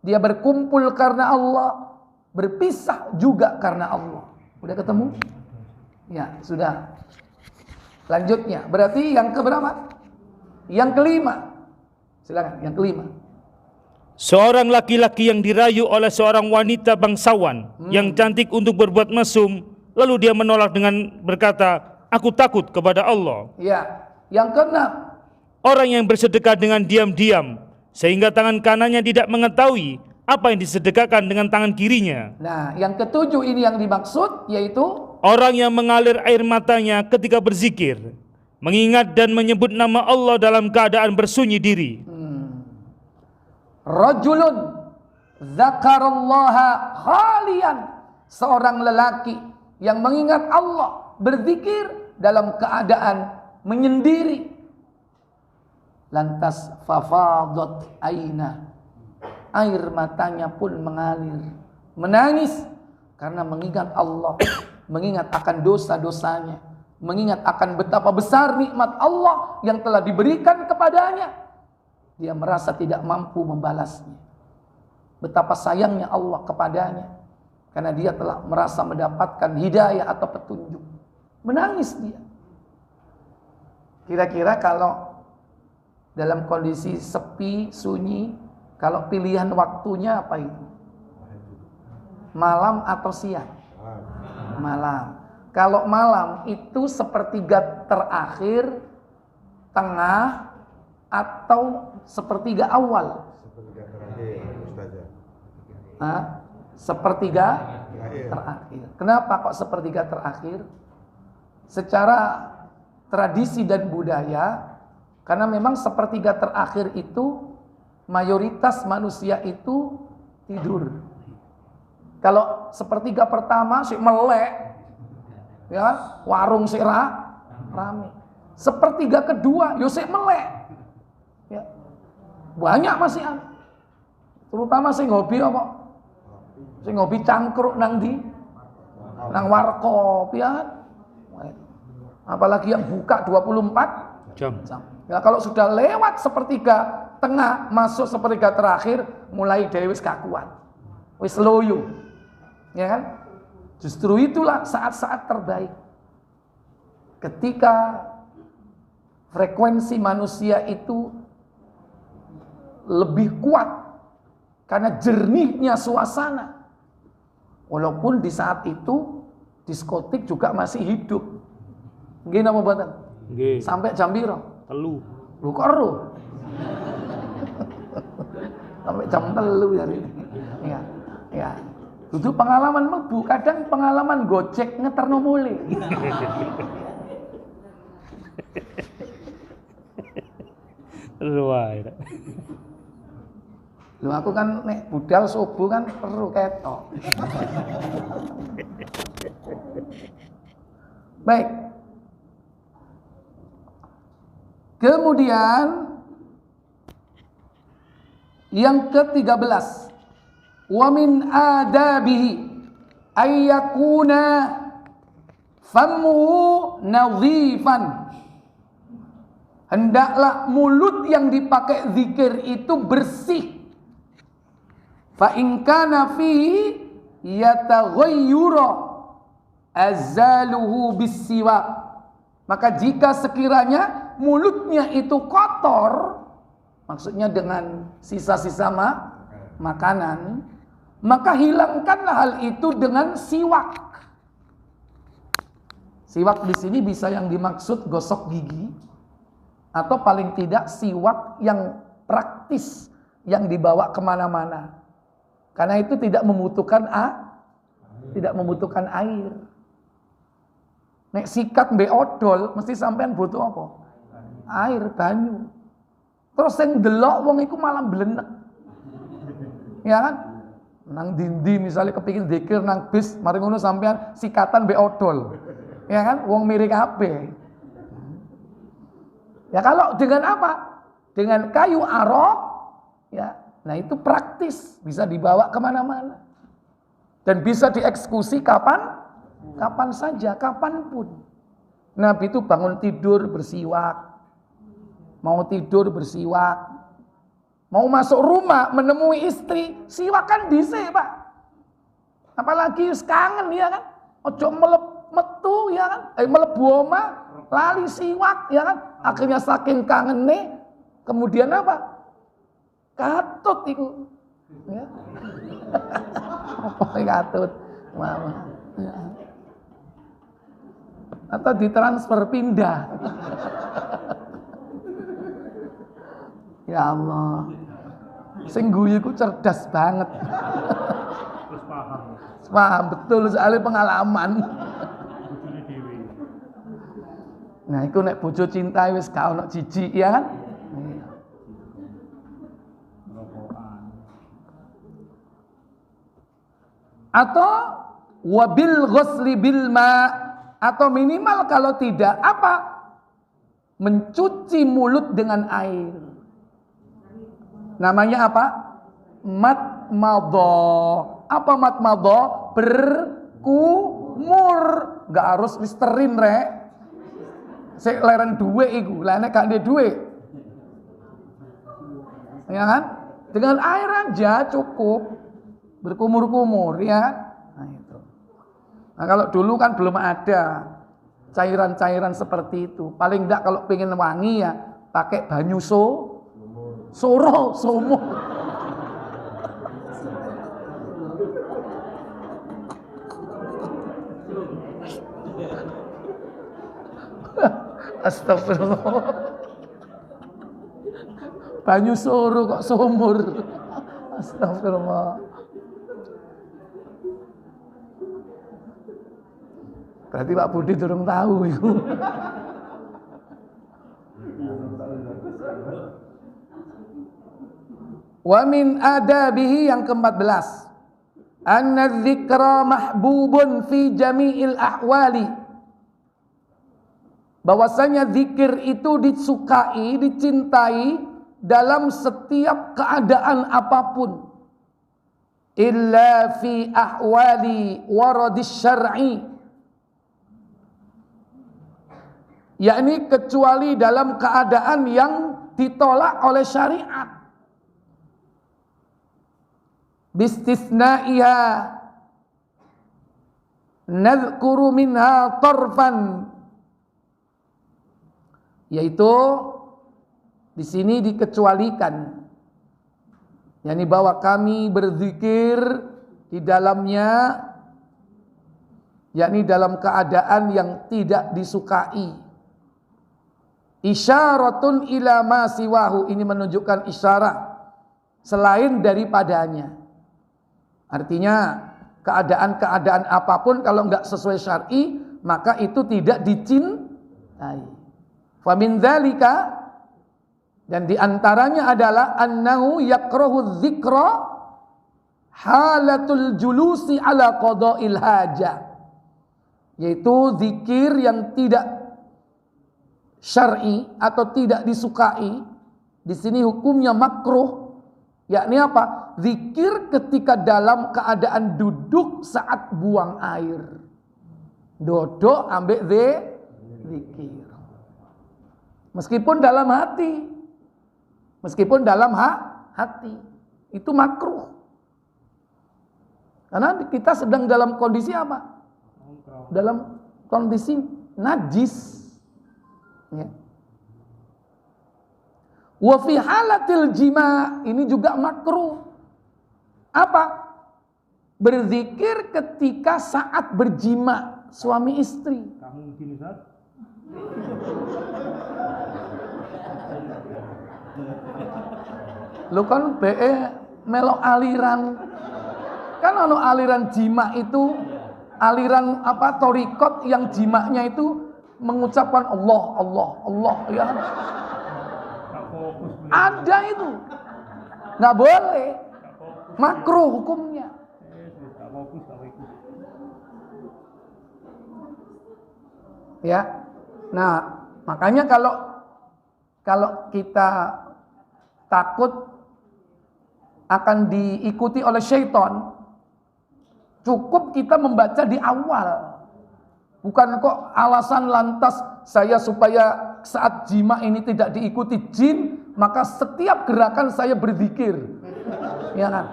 Dia berkumpul karena Allah, berpisah juga karena Allah. Udah ketemu? Ya, sudah. Lanjutnya, berarti yang keberapa? Yang kelima. Silakan, yang kelima. Seorang laki-laki yang dirayu oleh seorang wanita bangsawan yang cantik untuk berbuat mesum, lalu dia menolak dengan berkata, aku takut kepada Allah. Ya, yang keenam. Orang yang bersedekah dengan diam-diam, sehingga tangan kanannya tidak mengetahui apa yang disedekahkan dengan tangan kirinya. Nah, yang ketujuh ini yang dimaksud, yaitu orang yang mengalir air matanya ketika berzikir, mengingat dan menyebut nama Allah dalam keadaan bersunyi diri. rajulun dzakarallaha khalian. Seorang lelaki yang mengingat Allah, berzikir dalam keadaan menyendiri. Lantas fafadat aina, air matanya pun mengalir, menangis karena mengingat Allah, mengingat akan dosa-dosanya, mengingat akan betapa besar nikmat Allah yang telah diberikan kepadanya. Dia merasa tidak mampu membalasnya. Betapa sayangnya Allah kepadanya, karena dia telah merasa mendapatkan hidayah atau petunjuk. Menangis dia. Kira-kira kalau dalam kondisi sepi, sunyi, kalau pilihan waktunya apa itu? Malam atau siang? Malam. Kalau malam itu sepertiga terakhir, tengah, atau sepertiga awal? Sepertiga terakhir, Ustazah. Sepertiga terakhir. Kenapa kok sepertiga terakhir? Secara tradisi dan budaya, karena memang sepertiga terakhir itu mayoritas manusia itu tidur. Kalau sepertiga pertama sih melek, ya warung sih rame. Sepertiga kedua yo sih melek, ya banyak masih terutama sih ngopi apa? Sih ngopi cangkruk nang nang warkop ya. Apalagi yang buka 24 jam. Ya, kalau sudah lewat sepertiga tengah, masuk sepertiga terakhir, mulai dari wis kakuan, wis loyo, ya kan? Justru itulah saat-saat terbaik, ketika frekuensi manusia itu lebih kuat karena jernihnya suasana. Walaupun di saat itu diskotik juga masih hidup. Nggih napa mboten? Nggih. Sampai jam piro? Telu. Lu kok ero? Sampai jam 3 ya. Ya. Ya. Itu pengalaman mlebu, kadang pengalaman Gojek ngeterno mule. Ruwai. Lu aku kan nek budal subuh kan perlu ketok. Baik. Kemudian yang ke-13, wa min adabihi ayyakuna famuhu nadhifan. Hendaklah mulut yang dipakai zikir itu bersih. Fa in kana fihi yataghayyura azaluhu bisiwak. Maka jika sekiranya mulutnya itu kotor, maksudnya dengan sisa-sisa makanan, maka hilangkanlah hal itu dengan siwak. Siwak di sini bisa yang dimaksud gosok gigi, atau paling tidak siwak yang praktis yang dibawa kemana-mana. Karena itu tidak membutuhkan air. Nek sikat mbek odol mesti sampean butuh apa? Air, banyu. Terus yang delok wong iku malah blenek. Ya kan? Nang dindi misalnya kepingin dzikir nang bis, mari ngono sampean sikatan mbek odol. Ya kan? Wong mirip kabeh. Ya kalau dengan apa? Dengan kayu arok, ya. Nah itu praktis, bisa dibawa kemana-mana. Dan bisa dieksekusi kapan saja, kapanpun. Nabi itu bangun tidur bersiwak, mau tidur bersiwak, mau masuk rumah menemui istri, siwakan dhisik, Pak. Apalagi kangen ya kan, ojo metu ya kan, mlebu omah lali siwak ya kan, akhirnya saking kangene, kemudian apa? Katut itu, ya. Apa katut, mama. Ya. Atau ditransfer pindah. Ya Allah, sing guyu ku cerdas banget. Terus paham. Paham betul soalnya pengalaman. Nah, iku nek bojo cinta wis gak ono jijik ya kan? Atau wabil ghusli bil ma, atau minimal kalau tidak apa? Mencuci mulut dengan air. Namanya apa? Matmadhah. Apa matmadhah? Berkumur. Gak harus Listerin rek. Sik leren duwe iku. Lah nek gak ndek duwe. Ya kan? Dengan air aja cukup. Berkumur-kumur ya. Nah itu. Nah kalau dulu kan belum ada cairan-cairan seperti itu. Paling enggak kalau pengen wangi ya pakai banyu sumur. Astagfirullah. Banyu soro kok sumur. Astagfirullah. Berarti Pak Budi durung tahu itu. Wa min adabihi yang ke-14. Anna dzikra mahbubun fi jami'il ahwali. Bahwasanya zikir itu disukai, dicintai dalam setiap keadaan apapun. Illa fi ahwali waradis syar'i. Yakni kecuali dalam keadaan yang ditolak oleh syariat. Bistisna'iha nadhkuru minha tarfan, yaitu di sini dikecualikan, yakni bahwa kami berzikir di dalamnya, yakni dalam keadaan yang tidak disukai. Isyaratun ila ma siwahu, ini menunjukkan isyarat selain daripadanya. Artinya keadaan-keadaan apapun kalau enggak sesuai syar'i maka itu tidak dicintai. Fa min dzalika, dan diantaranya adalah annahu yakrahu dzikra halatul julusi ala qada'il hajah, yaitu zikir yang tidak syar'i atau tidak disukai, di sini hukumnya makruh, yakni apa? Zikir ketika dalam keadaan duduk saat buang air. Dodok ambek zikir. Meskipun dalam hati. Meskipun dalam hati. Itu makruh. Karena kita sedang dalam kondisi apa? Dalam kondisi najis. Ya. Wa fi halatil jima, ini juga makruh. Apa? Berzikir ketika saat berjima suami istri. Kamu mungkin Ustaz? Lu kan melok aliran. Kan ono aliran jima itu, aliran apa torikot yang jimaknya itu mengucapkan Allah, Allah, Allah, ya kan? Ada itu. Nggak boleh. Makruh hukumnya. Ya. Nah, makanya kalau kita takut akan diikuti oleh syaitan, cukup kita membaca di awal. Bukan kok alasan lantas saya supaya saat jima ini tidak diikuti jin, maka setiap gerakan saya berzikir. Ya kan?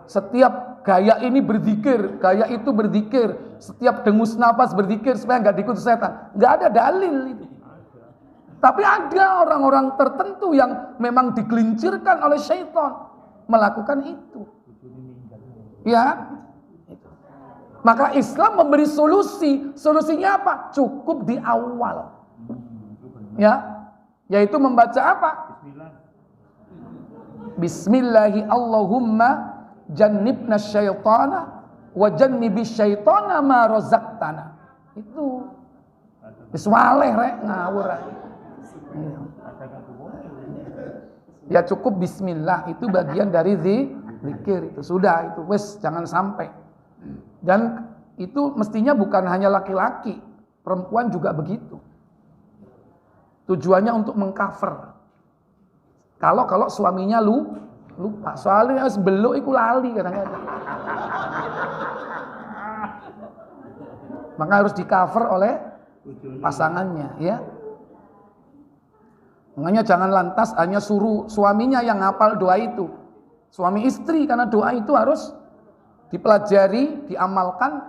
Setiap gaya ini berzikir, gaya itu berzikir, setiap dengus nafas berzikir supaya nggak diikuti setan. Nggak ada dalil itu. Tapi ada orang-orang tertentu yang memang digelincirkan oleh syaitan melakukan itu. Ya. Maka Islam memberi solusi. Solusinya apa? Cukup di awal. Ya. Yaitu membaca apa? Bismillahi Allahumma jannibna syaitana wa jannibis syaitana ma razaqtana. Itu. Wis waleh rek ngawur. Ya cukup bismillah, itu bagian dari zikir, itu sudah, itu wes jangan sampai. Dan itu mestinya bukan hanya laki-laki, perempuan juga begitu. Tujuannya untuk mengcover. Kalau suaminya lupa, soalnya sebelum itu lali kadang-kadang. Maka harus di-cover oleh pasangannya, ya. Makanya jangan lantas hanya suruh suaminya yang ngapal doa itu. Suami istri, karena doa itu harus dipelajari, diamalkan,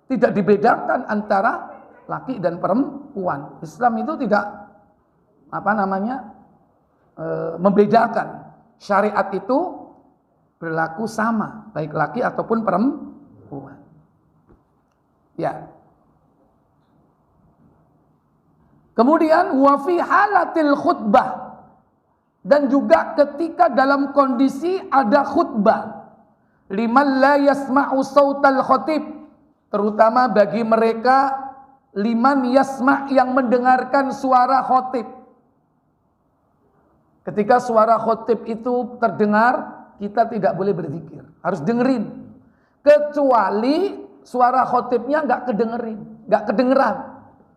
tidak dibedakan antara laki dan perempuan. Islam itu tidak membedakan. Syariat itu berlaku sama, baik laki ataupun perempuan. Ya. Kemudian wa fi halatil khutbah, dan juga ketika dalam kondisi ada khutbah, liman la yasma'u sautal khatib, terutama bagi mereka liman yasma' yang mendengarkan suara khatib. Ketika suara khatib itu terdengar, kita tidak boleh berzikir, harus dengerin. Kecuali suara khatibnya nggak kedengeran.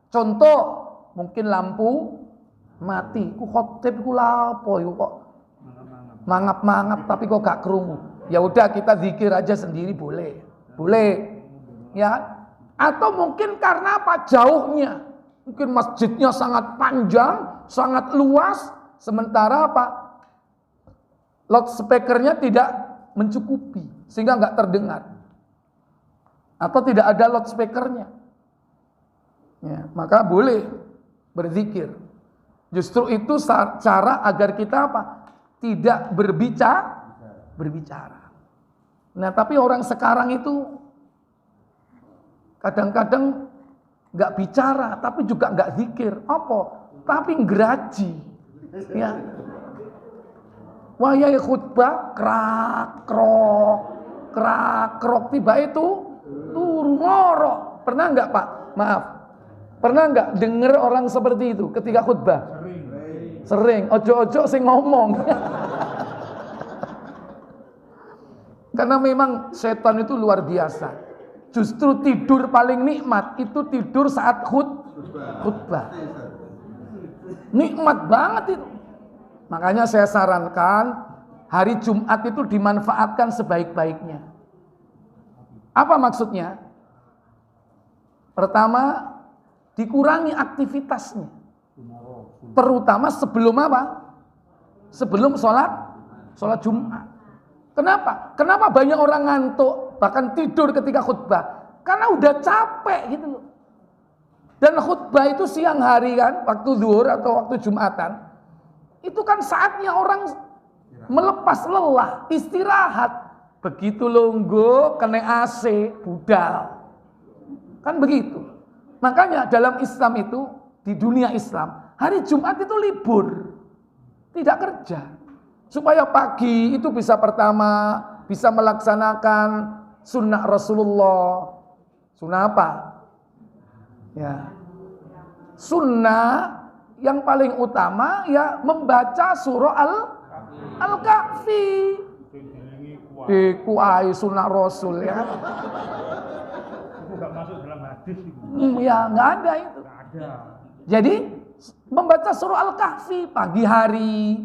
Contoh, mungkin lampu mati, ku khotib ku lapo iku kok mangap-mangap tapi kok gak krungu. Ya udah kita zikir aja sendiri boleh. Boleh. Ya. Atau mungkin karena apa? Jauhnya. Mungkin masjidnya sangat panjang, sangat luas, sementara apa? Loudspeakernya tidak mencukupi sehingga enggak terdengar. Atau tidak ada loudspeakernya. Ya, maka boleh berzikir. Justru itu cara agar kita apa? Tidak berbicara. Nah, tapi orang sekarang itu kadang-kadang nggak bicara, tapi juga nggak zikir. Apa? Tapi ngeraji. Ya. Wayai khutbah krak-krok tiba itu turu ngorok. Pernah nggak Pak? Maaf. Pernah nggak dengar orang seperti itu ketika khutbah? Sering. Ojo-ojo sing ngomong. Karena memang setan itu luar biasa. Justru tidur paling nikmat itu tidur saat khutbah. Nikmat banget itu. Makanya saya sarankan hari Jumat itu dimanfaatkan sebaik-baiknya. Apa maksudnya? Pertama, dikurangi aktivitasnya. Terutama sebelum apa? Sebelum sholat Jumat. Kenapa? Kenapa banyak orang ngantuk, bahkan tidur ketika khutbah? Karena udah capek gitu loh. Dan khutbah itu siang hari kan, waktu zuhur atau waktu Jumatan. Itu kan saatnya orang melepas lelah, istirahat. Begitu longgo, kena AC, budal. Kan begitu. Makanya dalam Islam itu, di dunia Islam, hari Jumat itu libur. Tidak kerja. Supaya pagi itu bisa pertama, bisa melaksanakan sunnah Rasulullah. Sunnah apa? Ya. Sunnah yang paling utama ya membaca surah Al-Kahfi. Kuai sunnah Rasul ya. Itu enggak masuk dalam hadis itu. Ya, enggak ada itu. Enggak ada. Jadi membaca surah Al-Kahfi pagi hari.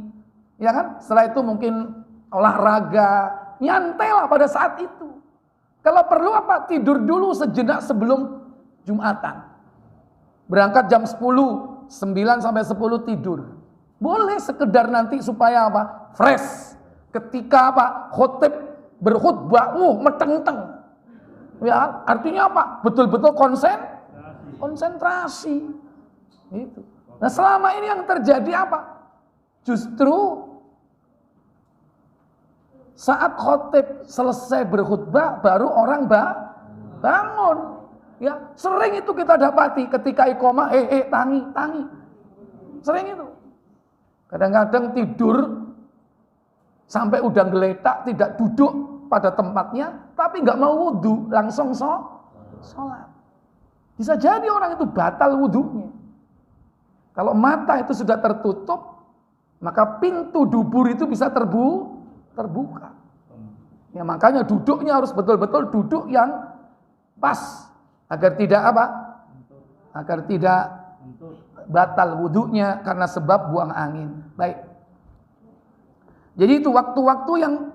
Ya kan? Setelah itu mungkin olahraga, nyantailah pada saat itu. Kalau perlu apa? Tidur dulu sejenak sebelum Jumatan. Berangkat jam 10, 9 sampai 10 tidur. Boleh sekedar nanti supaya apa? Fresh. Ketika apa? Khotib berkhutbah, meteng-teng. Ya, artinya apa? Betul-betul konsentrasi. Gitu. Nah, selama ini yang terjadi apa? Justru saat khotib selesai berkhutbah baru orang bangun. Ya, sering itu kita dapati ketika iqomah, tangi. Sering itu. Kadang-kadang tidur sampai udah geletak, tidak duduk pada tempatnya, tapi nggak mau wudhu, langsung sholat. Bisa jadi orang itu batal wudhunya. Kalau mata itu sudah tertutup, maka pintu dubur itu bisa terbuka. Ya, makanya duduknya harus betul-betul duduk yang pas. Agar tidak apa? Agar tidak batal wudhunya karena sebab buang angin. Baik. Jadi itu waktu-waktu yang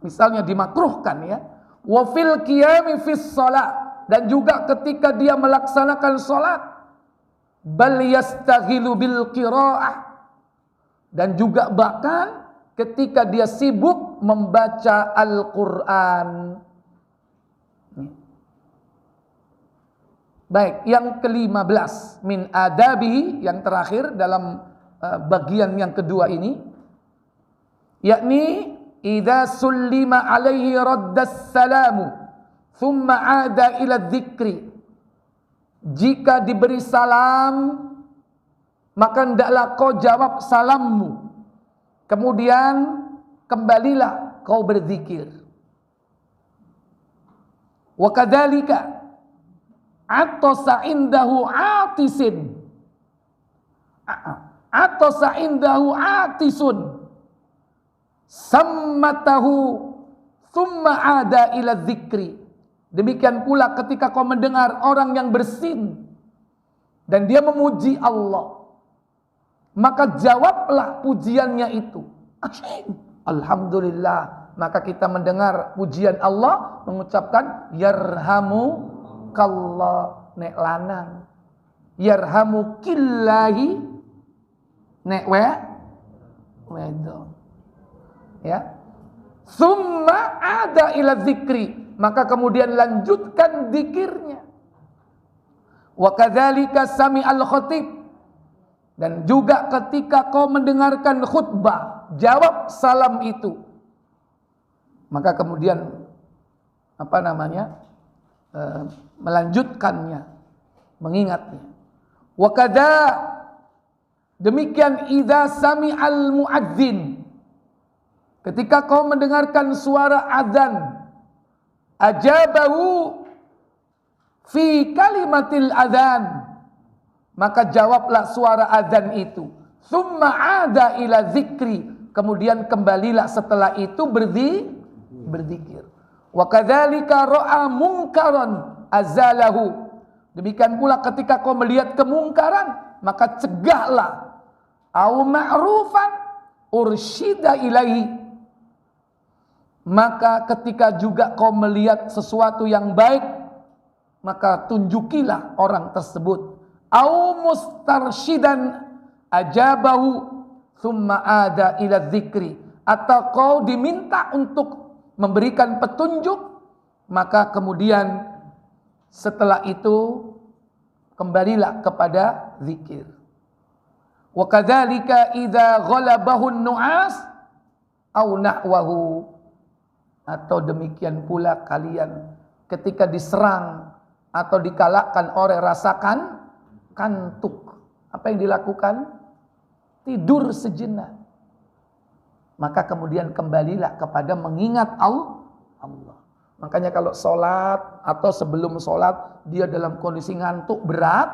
misalnya dimakruhkan ya. Wa fil qiyami fis shalah, dan juga ketika dia melaksanakan salat, bal yastaghilu bil qiraah, dan juga bahkan ketika dia sibuk membaca Al-Qur'an. Baik, yang ke-15 min adabihi, yang terakhir dalam bagian yang kedua ini, yakni idza sullima alaihi raddas salamu thumma ada ila dzikri. Jika diberi salam, maka hendaklah kau jawab salammu, kemudian kembalilah kau berzikir. Wa kadzalika atasa indahu atisin, atasa indahu atisun sammatahu thumma ada ila dzikri. Demikian pula ketika kau mendengar orang yang bersin dan dia memuji Allah, maka jawablah pujiannya itu. Alhamdulillah. Maka kita mendengar pujian Allah, mengucapkan yarhamu kallah, nek lanang, yarhamu killahi, nek wedo. Ya. Summa ada ila dzikri, maka kemudian lanjutkan zikirnya. Wa kadzalika sami'al khatib, dan juga ketika kau mendengarkan khutbah, jawab salam itu. Maka kemudian melanjutkannya, mengingatnya. Wa kadza, demikian idza sami'al muadzin, ketika kau mendengarkan suara azan, ajabahu fi kalimatil azan, maka jawablah suara azan itu. Summa ada ila zikri, kemudian kembalilah setelah itu berzikir. Wa kadzalika ra'a munkaran azalahu, demikian pula ketika kau melihat kemungkaran, maka cegahlah. Au ma'rufan ursyida ilaihi, maka ketika juga kau melihat sesuatu yang baik, maka tunjukilah orang tersebut. Au mustarsyidan ajabahu thumma ada ila dzikri, atau kau diminta untuk memberikan petunjuk, maka kemudian setelah itu kembalilah kepada zikir. Wa kadzalika idza ghalabahu nu'as au nahwahu, atau demikian pula kalian ketika diserang atau dikalahkan oleh rasakan kantuk. Apa yang dilakukan? Tidur sejenak. Maka kemudian kembalilah kepada mengingat Allah. Makanya kalau sholat atau sebelum sholat dia dalam kondisi ngantuk berat,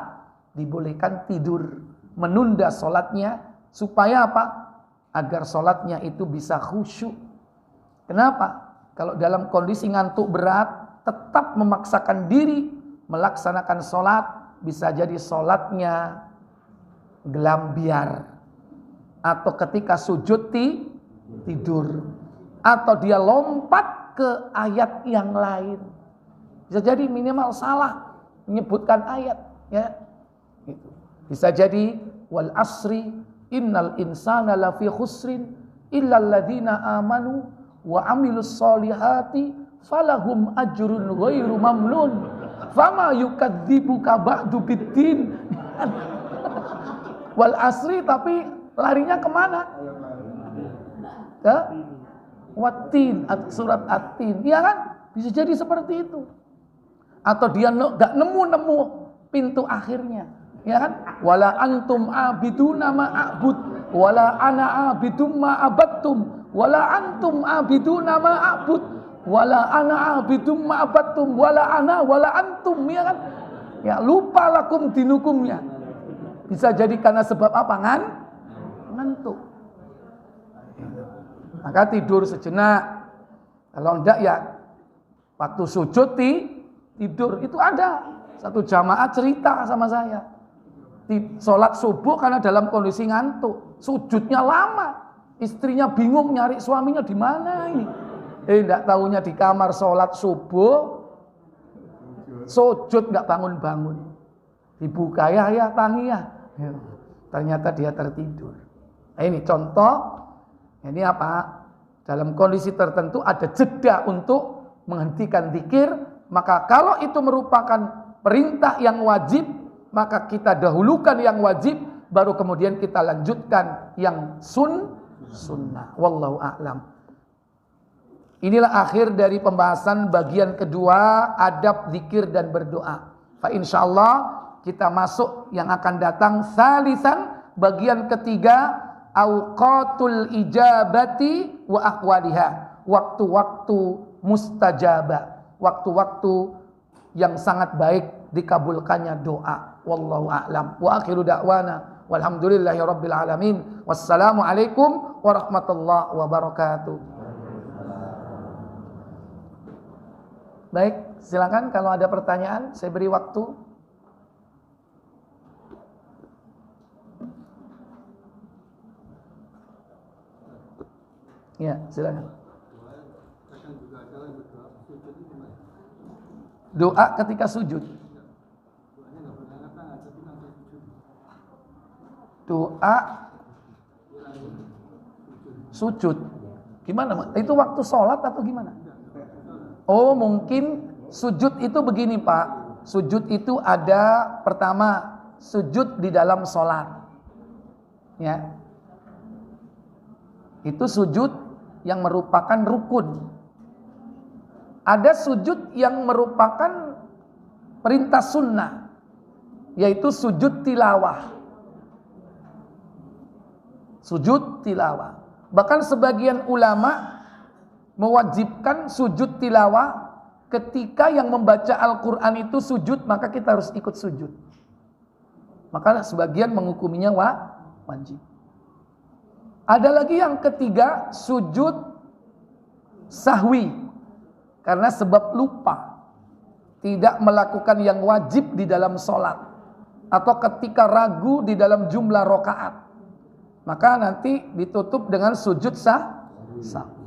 dibolehkan tidur, menunda sholatnya supaya apa? Agar sholatnya itu bisa khusyuk. Kenapa? Kalau dalam kondisi ngantuk berat, tetap memaksakan diri melaksanakan sholat, bisa jadi sholatnya gelambiar, atau ketika sujud tidur, atau dia lompat ke ayat yang lain. Bisa jadi minimal salah menyebutkan ayat, ya. Gitu. Bisa jadi wal asri innal insana lafi khusrin illal ladzina amanu wa amilus solihati falahum ajrun ghairu mamnun fama yukadzibuka ba'du biddin. Wal asri, tapi larinya kemana? Ke Watin, surat At-Tin, ya kan? Bisa jadi seperti itu. Atau dia gak nemu pintu akhirnya, ya kan? Wala antum abiduna ma a'bud, wala ana abidum ma abattum, wala antum abiduna ma a'bud, wala ana abidum ma abattum, wala ana wala antum, ya kan? Ya, lupa lakum dinukumnya. Bisa jadi karena sebab apa? Ngantuk. Maka tidur sejenak. Kalau enggak ya waktu sujud tidur. Itu ada satu jamaah cerita sama saya. Sholat subuh karena dalam kondisi ngantuk. Sujudnya lama. Istrinya bingung nyari suaminya di mana ini. Enggak tahunya di kamar sholat subuh. Sujud enggak bangun-bangun. Dibuka ya tangiyah. Ternyata dia tertidur. Nah, ini contoh. Ini apa? Dalam kondisi tertentu ada jeda untuk menghentikan zikir. Maka kalau itu merupakan perintah yang wajib, maka kita dahulukan yang wajib, baru kemudian kita lanjutkan yang sunnah. Wallahu a'lam. Inilah akhir dari pembahasan bagian kedua, adab zikir dan berdoa. Fa insyaallah kita masuk yang akan datang salisan, bagian ketiga, awqatul ijabati wa aqwaliha, waktu-waktu mustajabah, waktu-waktu yang sangat baik dikabulkannya doa. Wallahu a'lam. Wa akhiru da'wana walhamdulillahi rabbil alamin. Wassalamu alaikum warahmatullahi wabarakatuh. Baik, silakan kalau ada pertanyaan, saya beri waktu. Ya, silakan. Doa ketika sujud. Doa sujud. Gimana? Itu waktu sholat atau gimana? Oh, mungkin sujud itu begini, Pak. Sujud itu ada pertama sujud di dalam sholat. Ya. Itu sujud yang merupakan rukun. Ada sujud yang merupakan perintah sunnah, yaitu sujud tilawah. Sujud tilawah. Bahkan sebagian ulama mewajibkan sujud tilawah ketika yang membaca Al-Quran itu sujud, maka kita harus ikut sujud. Maka sebagian menghukuminya wajib. Ada lagi yang ketiga, sujud sahwi, karena sebab lupa, tidak melakukan yang wajib di dalam sholat, atau ketika ragu di dalam jumlah rakaat, maka nanti ditutup dengan sujud sahwi.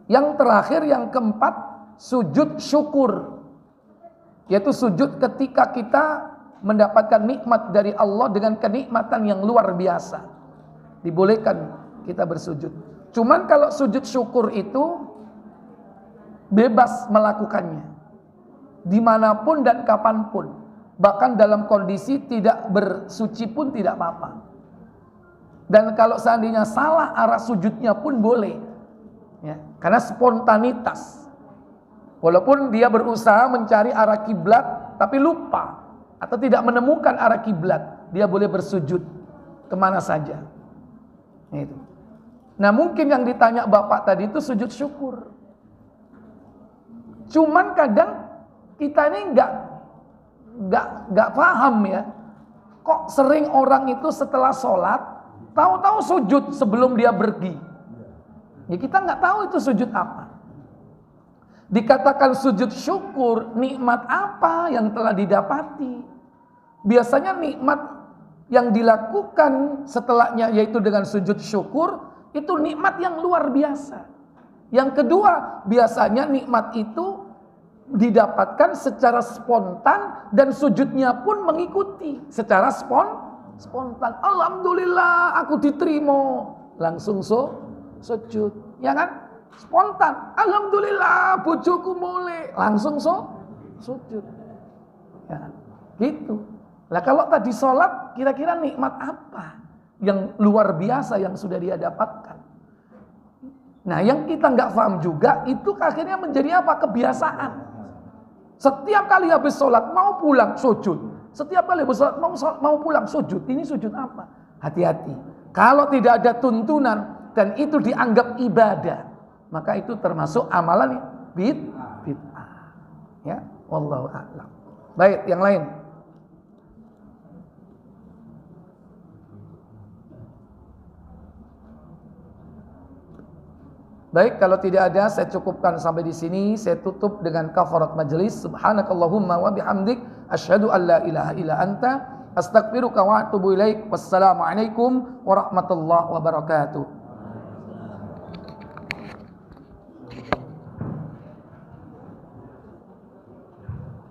Yang terakhir, yang keempat, sujud syukur, yaitu sujud ketika kita mendapatkan nikmat dari Allah dengan kenikmatan yang luar biasa. Dibolehkan kita bersujud. Cuman kalau sujud syukur itu bebas melakukannya, dimanapun dan kapanpun, bahkan dalam kondisi tidak bersuci pun tidak apa-apa. Dan kalau seandainya salah arah sujudnya pun boleh. Ya, karena spontanitas. Walaupun dia berusaha mencari arah kiblat tapi lupa atau tidak menemukan arah kiblat, dia boleh bersujud kemana saja. Itu. Nah, mungkin yang ditanya Bapak tadi itu sujud syukur. Cuman kadang kita ini nggak paham ya. Kok sering orang itu setelah sholat tahu-tahu sujud sebelum dia pergi. Ya kita nggak tahu itu sujud apa. Dikatakan sujud syukur, nikmat apa yang telah didapati? Biasanya nikmat yang dilakukan setelahnya yaitu dengan sujud syukur, itu nikmat yang luar biasa. Yang kedua, biasanya nikmat itu didapatkan secara spontan dan sujudnya pun mengikuti secara spontan. Alhamdulillah aku diterima, langsung sujud, ya kan? Spontan. Alhamdulillah bojoku mulai, langsung sujud. Ya, gitu. Lah kalau tadi sholat, kira-kira nikmat apa yang luar biasa yang sudah dia dapatkan? Nah, yang kita nggak paham juga itu akhirnya menjadi apa? Kebiasaan. Setiap kali habis sholat mau pulang sujud. Setiap kali habis sholat mau pulang sujud. Ini sujud apa? Hati-hati. Kalau tidak ada tuntunan dan itu dianggap ibadah, maka itu termasuk amalan bid'ah. Ya, wallahu a'lam. Baik, yang lain. Baik, kalau tidak ada saya cukupkan sampai di sini. Saya tutup dengan kafarat majelis. Subhanakallahumma wa bihamdik asyhadu an la ilaha illa anta astaghfiruka wa atubu ilaik. Wassalamualaikum warahmatullahi wabarakatuh.